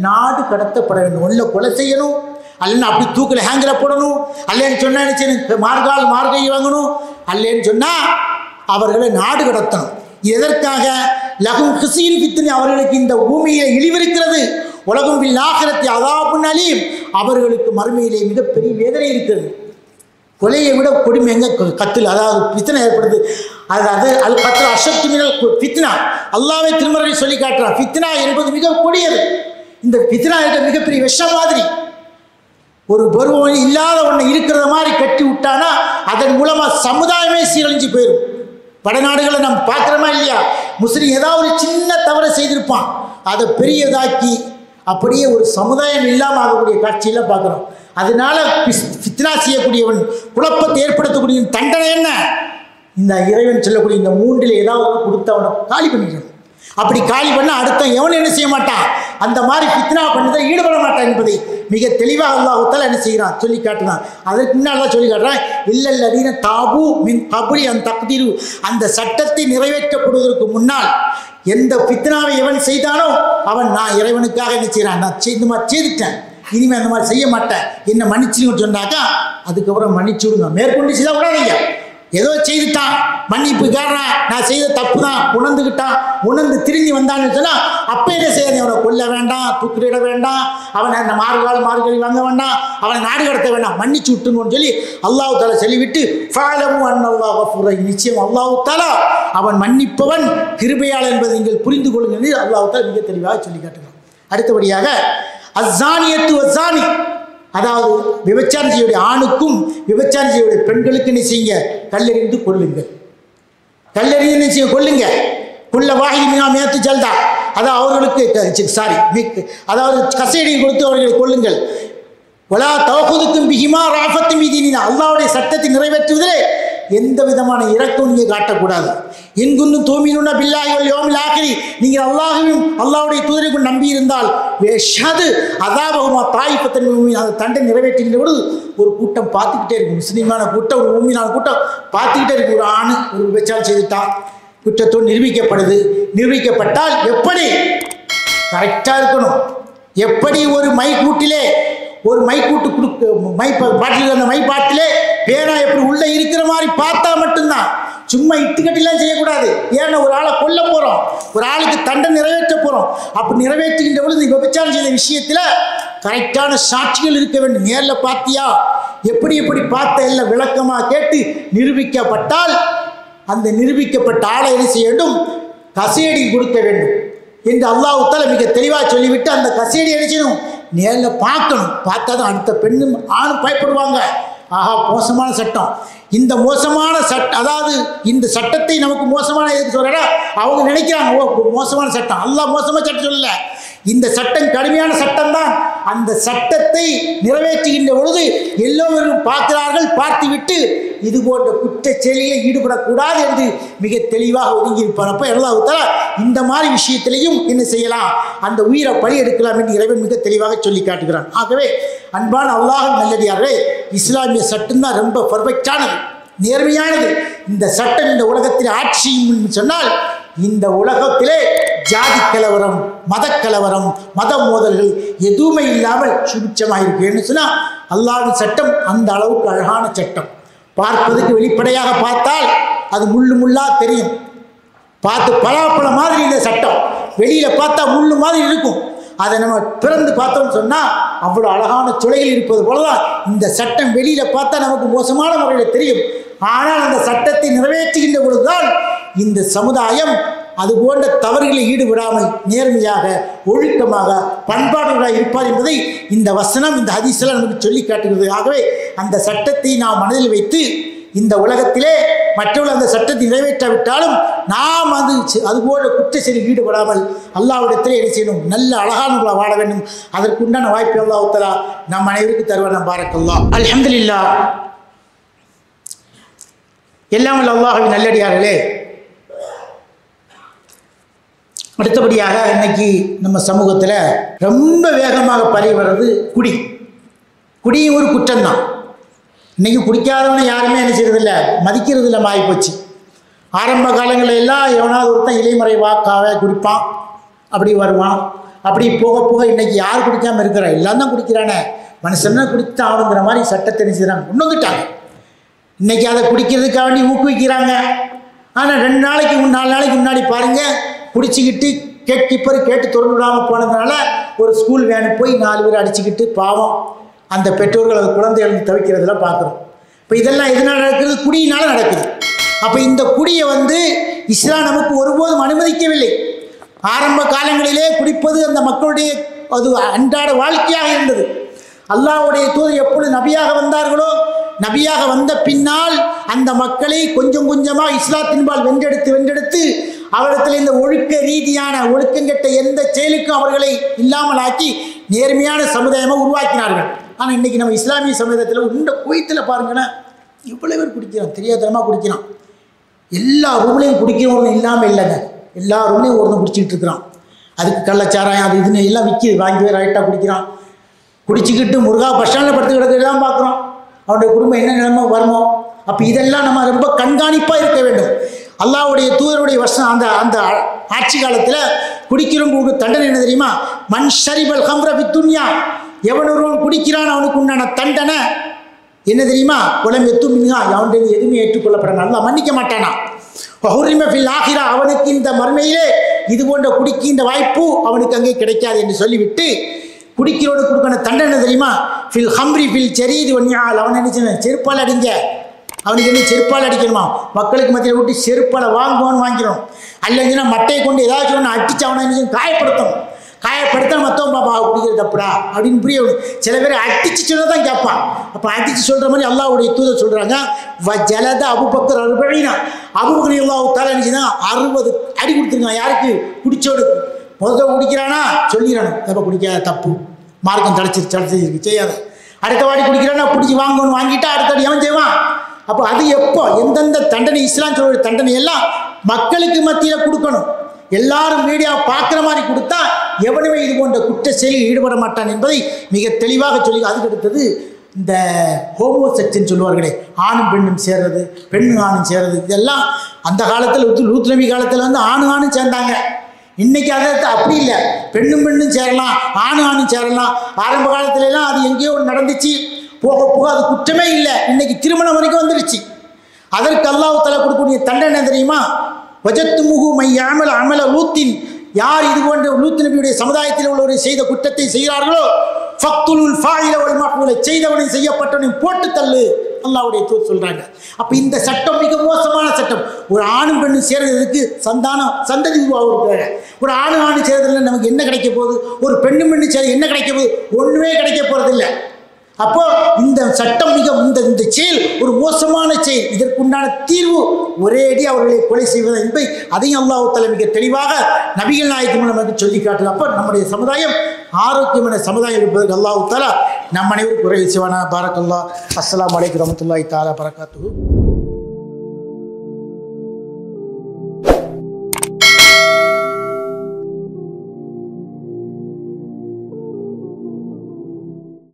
நாடு கடத்தப்பட வேண்டும். ஒன்றில் கொலை செய்யணும், அல்லன்னு அப்படி தூக்கில் ஹேங்கில் போடணும், அல்லன்னு சொன்னால் என்ன செய்யணும், மார்கை வாங்கணும், அல்லன்னு சொன்னால் அவர்களை நாடு கடத்தணும். எதற்காக? லகும் ஹுசீன் ஃபித்னி, அவர்களுக்கு இந்த பூமியை இழிவிருக்கிறது, உலகம் வில் ஆகிரத்தி அதாபுன் அலீம், அவர்களுக்கு மறுமையிலே மிகப்பெரிய வேதனை இருக்கிறது. கொலையை விட கொடுமை எங்க கத்தில், அதாவது ஃபித்னா ஏற்படுது, அதாவது அல் கத்ல் அஷத்து மினல் ஃபித்னா, அல்லாஹ்வே திருமறையில் சொல்லி காட்டுறான், ஃபித்னா என்பது மிக கொடியது. இந்த ஃபித்னா என்ற மிகப்பெரிய விஷம் மாதிரி, ஒரு பருவம் இல்லாத ஒன்று இருக்கிறத மாதிரி கட்டி விட்டானா அதன் மூலமாக சமுதாயமே சீரழிஞ்சு போயிடும். வடநாடுகளை நம்ம பார்க்குறோமா இல்லையா, முஸ்லீம் ஏதாவது ஒரு சின்ன தவறை செய்திருப்பான், அதை பெரியதாக்கி அப்படியே ஒரு சமுதாயம் இல்லாமல் ஆகக்கூடிய காட்சியெல்லாம் பார்க்குறோம். அதனால ஃபித்னா செய்யக்கூடியவன், குழப்பத்தை ஏற்படுத்தக்கூடிய தண்டனை என்ன? இந்த இறைவன் சொல்லக்கூடிய இந்த மூன்றில் ஏதாவது கொடுத்து அவனை காலி பண்ணிக்கணும். அப்படி காலி பண்ண அடுத்த எவன் என்ன செய்ய மாட்டான், அந்த மாதிரி ஃபித்னா பண்ணதை ஈடுபட மாட்டான் என்பதை மிக தெளிவாக அல்லாஹ் தஆலா என்ன செய்கிறான் சொல்லி காட்டுறான். அதற்கு முன்னால் சொல்லி காட்டுறான், இல்லல்லதீன தாபு மின் கப்லி அன் தக்தீரு, அந்த சட்டத்தை நிறைவேற்றப்படுவதற்கு முன்னால் எந்த ஃபித்னாவை எவன் செய்தானோ அவன், நான் இறைவனுக்காக என்ன செய்கிறான், நான் இந்த மாதிரி செய்துட்டேன், இனிமேல் அந்த மாதிரி செய்ய மாட்டேன், என்ன மன்னிச்சுன்னு சொன்னாக்கா அதுக்கப்புறம் மன்னிச்சு விடுங்க, மேற்கொண்டு செய்தால் விடாதீங்க. ஏதோ செய்துட்டான், மன்னிப்பு கேட்றான், நான் செய்த தப்பு தான் உணர்ந்துக்கிட்டான், உணர்ந்து திரும்பி வந்தான்னு சொன்னால் அப்போ என்ன செய்யாது? அவனை கொல்ல வேண்டாம், தூக்கிலிட வேண்டாம், அவனை அந்த மார்கழி வாங்க வேண்டாம், அவனை நாடு கடத்த வேண்டாம், மன்னிச்சு விட்டுன்னு சொல்லி அல்லாஹ் தஆலா சொல்லிவிட்டு ஃபஅலமு அன்னல்லாஹ் கஃபூர் ரஹீம், நிச்சயம் அல்லாஹ் தஆலா அவன் மன்னிப்பவன் கிருபையாளன் என்பதை நீங்கள் புரிந்து கொள்ளுங்கள் என்று அல்லாஹ் தஆலா மிக தெளிவாக சொல்லி காட்டுகிறான். அடுத்தபடியாக அஸ்ஸானியத்து வஸ்ஸானி, அதாவது விபச்சாரம் செய்யக்கூடிய ஆணுக்கும் விபச்சாரம் செய்யக்கூடிய பெண்களுக்கு என்ன செய்யுங்க? கல்லெறிந்து கொள்ளுங்கள். கல்லெறிந்து என்ன செய்ய? கொள்ளுங்க. குள்ள வாஹிதி மினா மேத்து ஜல்தா, அதாவது அவர்களுக்கு அதாவது கசையடி கொடுத்து அவர்களை கொள்ளுங்கள். வலா தவகுதுக்கும் பிஹிமா ராஃபத்து மீதீனினா, அல்லாஹ்வுடைய சட்டத்தை நிறைவேற்றுவதிலே எந்த விதமான இரக்கம் நீங்கள் காட்டக்கூடாது. என்குன்னும் தூமினுன்னா பில்லாஹி வல் யௌமில் ஆகிரி, நீங்கள் அல்லாஹ்வையும் அல்லாஹ்வுடைய தூதரையும் நம்பி இருந்தால் வேஷது அதாபஹுமா தாயிஃபத்தன் முஃமின், அந்த தண்டை நிறைவேற்றுகின்ற பொழுது ஒரு கூட்டம் பார்த்துக்கிட்டே இருக்கும், முஸ்லீமான கூட்டம், ஒரு முஃமினான கூட்டம் பார்த்துக்கிட்டே இருக்கும். ஒரு ஆண் ஒரு விபச்சாரம் செய்துட்டான், குற்றத்தோடு நிரூபிக்கப்பட்டால் எப்படி கரெக்டாக இருக்கணும்? எப்படி ஒரு மைக்கூட்டிலே ஒரு மைக்கூட்டு பாட்டில், அந்த மை பாட்டிலே பேனா எப்படி உள்ளே இருக்கிற மாதிரி பார்த்தா மட்டும்தான், சும்மா இட்டுக்கட்டிலாம் செய்யக்கூடாது. ஏன்னா ஒரு ஆளை கொல்ல போகிறோம், ஒரு ஆளுக்கு தண்டனை நிறைவேற்ற போகிறோம். அப்படி நிறைவேற்றுகின்ற பொழுது விபச்சாரம் செய்த விஷயத்தில் கரெக்டான சாட்சிகள் இருக்க வேண்டும். நேரில் பார்த்தியா, எப்படி பார்த்த எல்லாம் விளக்கமாக கேட்டு நிரூபிக்கப்பட்டால் அந்த நிரூபிக்கப்பட்ட ஆளை என்ன செய்ய வேண்டும்? கசையடி கொடுக்க வேண்டும் என்று அல்லாஹ் தஆலா மிக தெளிவாக சொல்லிவிட்டு அந்த கசையடி என்ன செய்யணும்? நேரில் பார்க்கணும். பார்த்தா தான் அடுத்த பெண்ணும் ஆணும் பயப்படுவாங்க. ஆஹா, மோசமான சட்டம், இந்த மோசமான அதாவது இந்த சட்டத்தை நமக்கு மோசமான எதுக்கு சொல்கிறா? அவங்க நினைக்கிறாங்க, ஓ மோசமான சட்டம். அல்லாஹ் மோசமான சட்டம் சொல்லல, இந்த சட்டம் கடுமையான சட்டம் தான். அந்த சட்டத்தை நிறைவேற்றுகின்ற பொழுது எல்லோரும் பார்க்கிறார்கள், பார்த்துவிட்டு இது போன்ற குற்ற செயலில் ஈடுபடக்கூடாது என்று மிக தெளிவாக ஒதுங்கியிருப்பார். அப்போ அல்லாஹ் தஆலா இந்த மாதிரி விஷயத்திலையும் என்ன செய்யலாம்? அந்த உயிரை பலி எடுக்கலாம் என்று இறைவன் மிக தெளிவாக சொல்லி காட்டுகிறான். ஆகவே அன்பான அல்லாஹ் நல்லடியார்களே, இஸ்லாமிய சட்டம் தான் ரொம்ப பர்ஃபெக்டானது, நேர்மையானது. இந்த சட்டம் இந்த உலகத்தில் ஆட்சி சொன்னால் இந்த உலகத்திலே ஜாதி கலவரம், மதக்கலவரம், மத மோதல்கள் எதுவுமே இல்லாமல் சுபிட்சமாக இருக்குன்னு சொன்னால் அல்லாஹ்வின் சட்டம் அந்த அளவுக்கு அழகான சட்டம். பார்ப்பதற்கு வெளிப்படையாக பார்த்தால் அது முள்ளா தெரியும், பார்த்து பலாப்பழம் மாதிரி இந்த சட்டம் வெளியில் பார்த்தா முள்ளு மாதிரி இருக்கும். அதை நம்ம பிறந்து பார்த்தோம்னு சொன்னால் அவ்வளோ அழகான சுளைகள் இருப்பது போலதான் இந்த சட்டம் வெளியில் பார்த்தா நமக்கு மோசமான முறையில் தெரியும். ஆனால் அந்த சட்டத்தை நிறைவேற்றுகின்ற பொழுதுதான் இந்த சமுதாயம் அது போன்ற தவறுகளில் ஈடுபடாமல் நேர்மையாக, ஒழுக்கமாக, பண்பாடுகளாக இருப்பார் என்பதை இந்த வசனம், இந்த ஹதீஸ்லாம் நமக்கு சொல்லி காட்டுகிறது. ஆகவே அந்த சட்டத்தை நாம் மனதில் வைத்து இந்த உலகத்திலே மற்றவர்கள் அந்த சட்டத்தை நிறைவேற்றாவிட்டாலும் நாம் அதுபோல குற்ற செயலில் ஈடுபடாமல் அல்லாஹ்விடத்திலே என்ன செய்யணும்? நல்ல அழகானவர்களாக வாழ வேண்டும். அதற்குண்டான வாய்ப்பு அல்லாஹ் தஆலா நம் அனைவருக்கும் தருவான். பாரக்கல்லாஹ். அல்ஹம்துலில்லாஹ். எல்லாம் வல்ல அல்லாஹ்வின் நல்லடியார்களே, அடுத்தபடியாக இன்னைக்கு நம்ம சமூகத்தில் ரொம்ப வேகமாக பரவி வர்றது குடியும் ஒரு குற்றம்தான். இன்றைக்கி குடிக்காதவனை யாருமே என்ன செய்யறதில்ல, மதிக்கிறது இல்லை, மாறிப்போச்சு. ஆரம்ப காலங்களில் எல்லாம் எவனாவது ஒருத்தன் இலைமறை வாக்காக குடிப்பான், அப்படி வருவான். அப்படி போக போக இன்றைக்கி யார் குடிக்காமல் இருக்கிறா? எல்லாம் தான் குடிக்கிறானே, மனுஷன்னா குடித்தான் ஆகணுங்கிற மாதிரி சட்டத்தை என்ன செய்கிறாங்க, கொண்டு வந்துட்டாங்க. இன்றைக்கி அதை குடிக்கிறதுக்காக வேண்டி ஊக்குவிக்கிறாங்க. ஆனால் 2 நாளைக்கு 4 நாளைக்கு முன்னாடி பாருங்கள், குடிச்சிக்கிட்டு கேட்டு திறந்து விடாமல் போனதுனால ஒரு ஸ்கூல் வேனு போய் 4 பேர் அடிச்சுக்கிட்டு பாவம் அந்த பெற்றோர்கள் அது குழந்தைகளுக்கு தவிக்கிறதெல்லாம் பார்க்குறோம். இப்போ இதெல்லாம் எதனால் நடக்குது? குடியினால் நடக்குது. அப்போ இந்த குடியை இஸ்லாம் நமக்கு ஒருபோதும் அனுமதிக்கவில்லை. ஆரம்ப காலங்களிலே குடிப்பது அந்த மக்களுடைய அது அன்றாட வாழ்க்கையாக இருந்தது. அல்லாஹ்வுடைய தூதர் எப்பொழுது நபியாக வந்தார்களோ, நபியாக வந்த பின்னால் அந்த மக்களை கொஞ்சம் கொஞ்சமாக இஸ்லாத்தின்பால் வென்றெடுத்து அவரிடத்தில் இந்த ஒழுக்க ரீதியான ஒழுக்கங்கெட்ட எந்த செயலுக்கும் அவர்களை இல்லாமல் ஆக்கி நேர்மையான சமுதாயமாக உருவாக்கினார்கள். ஆனால் இன்றைக்கி நம்ம இஸ்லாமிய சமுதாயத்தில் இந்த குவைத்தில் பாருங்கன்னா எவ்வளோ பேர் குடிக்கிறான், தெரியாதனமாக குடிக்கிறான். எல்லா ரூம்லையும் குடிக்கிறவங்க இல்லாமல் இல்லைங்க, எல்லா ரூம்லையும் ஒருத்தன் குடிச்சிக்கிட்டு இருக்கிறான். அதுக்கு கள்ளச்சாராயம் அது இதுன்னு எல்லாம் விற்கிது, வாங்கி ரைட்டாக குடிக்கிறான். குடிச்சிக்கிட்டு முருகா பஸ் ஸ்டாண்டில் படுத்து கிடக்கிறதான் பார்க்குறோம். அவனுடைய குடும்பம் என்ன நிலைமை வருமோ? அப்போ இதெல்லாம் நம்ம ரொம்ப கண்காணிப்பாக இருக்க வேண்டும். அல்லாஹ்வுடைய தூதருடைய வருஷம் அந்த ஆட்சி காலத்தில் குடிக்கிறவங்களுக்கு தண்டனை என்ன தெரியுமா? மன் ஷரிபல் ஹம்ர ஃபி துன்யா, எவன் ஒருவன் குடிக்கிறான் அவனுக்கு உண்டான தண்டனை என்ன தெரியுமா? உலம் எத்து மின்ஹா, அவனுடைய எதுவுமே ஏற்றுக்கொள்ளப்பட நல்லா மன்னிக்க மாட்டானா. ஆகிரா, அவனுக்கு இந்த மறுமையிலே இது போன்ற குடிக்கின்ற வாய்ப்பு அவனுக்கு அங்கே கிடைக்காது என்று சொல்லிவிட்டு குடிக்கிறோடு கொடுக்கணும் தண்டனை தெரியுமா? ஃபில் ஹம்ரி ஃபில் செரீது ஒன்னியால், அவன் என்ன செருப்பால் அடிங்க. அவனுக்கு என்ன செருப்பால் அடிக்கணுமா? மக்களுக்கு மத்தியில் விட்டு செருப்பால் வாங்கிடணும். அல்லைங்கன்னா மட்டையை கொண்டு ஏதாச்சும் ஒன்று அடிச்சு அவனை என்ன காயப்படுத்தணும். காயப்படுத்த மற்றவன் பாப்பா குடிக்கிறது தப்புடா அப்படின்னு புரிய. சில பேர் அடிச்சு சொல்ல தான் கேட்பான். அப்போ அடிச்சு சொல்கிற மாதிரி அல்லாஹ்வுடைய தூதர் சொல்கிறாங்க, ஜலத அபூபக்கர் 40, அபூபக்கர் அல்லாஹ் நினச்சின்னா 60 அடி கொடுத்துருக்கான். யாருக்கு? குடிச்சோடுக்கு. முதல்ல குடிக்கிறானா சொல்லிடணும், எப்போ குடிக்காத தப்பு, மார்க்கம் தடைச்சிருக்கு செய்யாத. அடுத்த வாடி குடிக்கிறானா பிடிச்சி வாங்கணும், வாங்கிட்டா அடுத்தடி அவன் செய்வான். அப்போ அது எப்போ எந்தெந்த தண்டனை இஸ்லாம் சொல்ற தண்டனை எல்லாம் மக்களுக்கு மத்தியில் கொடுக்கணும். எல்லாரும் மீடியா பார்க்குற மாதிரி கொடுத்தா எவனுமே இது போன்ற குற்ற செயலில் ஈடுபட மாட்டான் என்பதை மிக தெளிவாக சொல்லி, அதுக்கு அடுத்தது இந்த ஹோமோசெக்ஸ்ன்னு சொல்லுவார்களே, ஆணும் பெண்ணும் சேர்றது, பெண்ணும் ஆணும் சேர்றது, இதெல்லாம் அந்த காலத்தில் லூத் நபி காலத்தில் வந்து ஆணும் சேர்ந்தாங்க. இன்றைக்கி அதை அப்படி இல்லை, பெண்ணும் சேரலாம், ஆணும் சேரலாம். ஆரம்ப காலத்துலலாம் அது எங்கேயோ நடந்துச்சு, போக போக அது குற்றமே இல்லை. இன்றைக்கி திருமணம் வரைக்கும் வந்துருச்சு. அதற்கு அல்லாஹ் தஆலா கொடுக்கக்கூடிய தண்டனை தெரியுமா? வஜத்துமுஹு மையாமல் அமல லூத்தின், யார் இது போன்ற லூத் நபியுடைய சமுதாயத்தில் உள்ளவரை செய்த குற்றத்தை செய்கிறார்களோ ஃபக்துலுல் ஃபாயில வல் மஃபூல, செய்தவனை செய்யப்பட்டவனையும் போட்டு தள்ளு, அல்லாஹ்வுடைய தூதர் சொல்றாங்க. அப்போ இந்த சட்டம் மிக மோசமான சட்டம். ஒரு ஆணும் பெண்ணும் சேர்றதுக்கு சந்ததி உருவாக, ஒரு ஆணும் சேர்றதுல நமக்கு என்ன கிடைக்க போகுது? ஒரு பெண்ணும் சேர என்ன கிடைக்க போகுது? ஒன்றுமே கிடைக்க போறதில்லை. அப்போ இந்த சட்டம் இந்த செயல் ஒரு மோசமான செயல். இதற்குண்டான தீர்வு ஒரே அடி அவர்களை கொலை செய்வது என்பதை அதையும் அல்லாஹ் தஆலா மிக தெளிவாக நபிகள் நாயகம் மூலமாக சொல்லி காட்டுது. அப்போ நம்முடைய சமுதாயம் ஆரோக்கியமான சமுதாயம் இருப்பதற்கு அல்லாஹ் தஆலா நம் அனைவருக்கும் உதவி செய்வானா. பாரக்கல்லாஹ். அஸ்ஸலாமு அலைக்கும் வரஹ்மத்துல்லாஹி தஆலா பரக்காத்துஹு.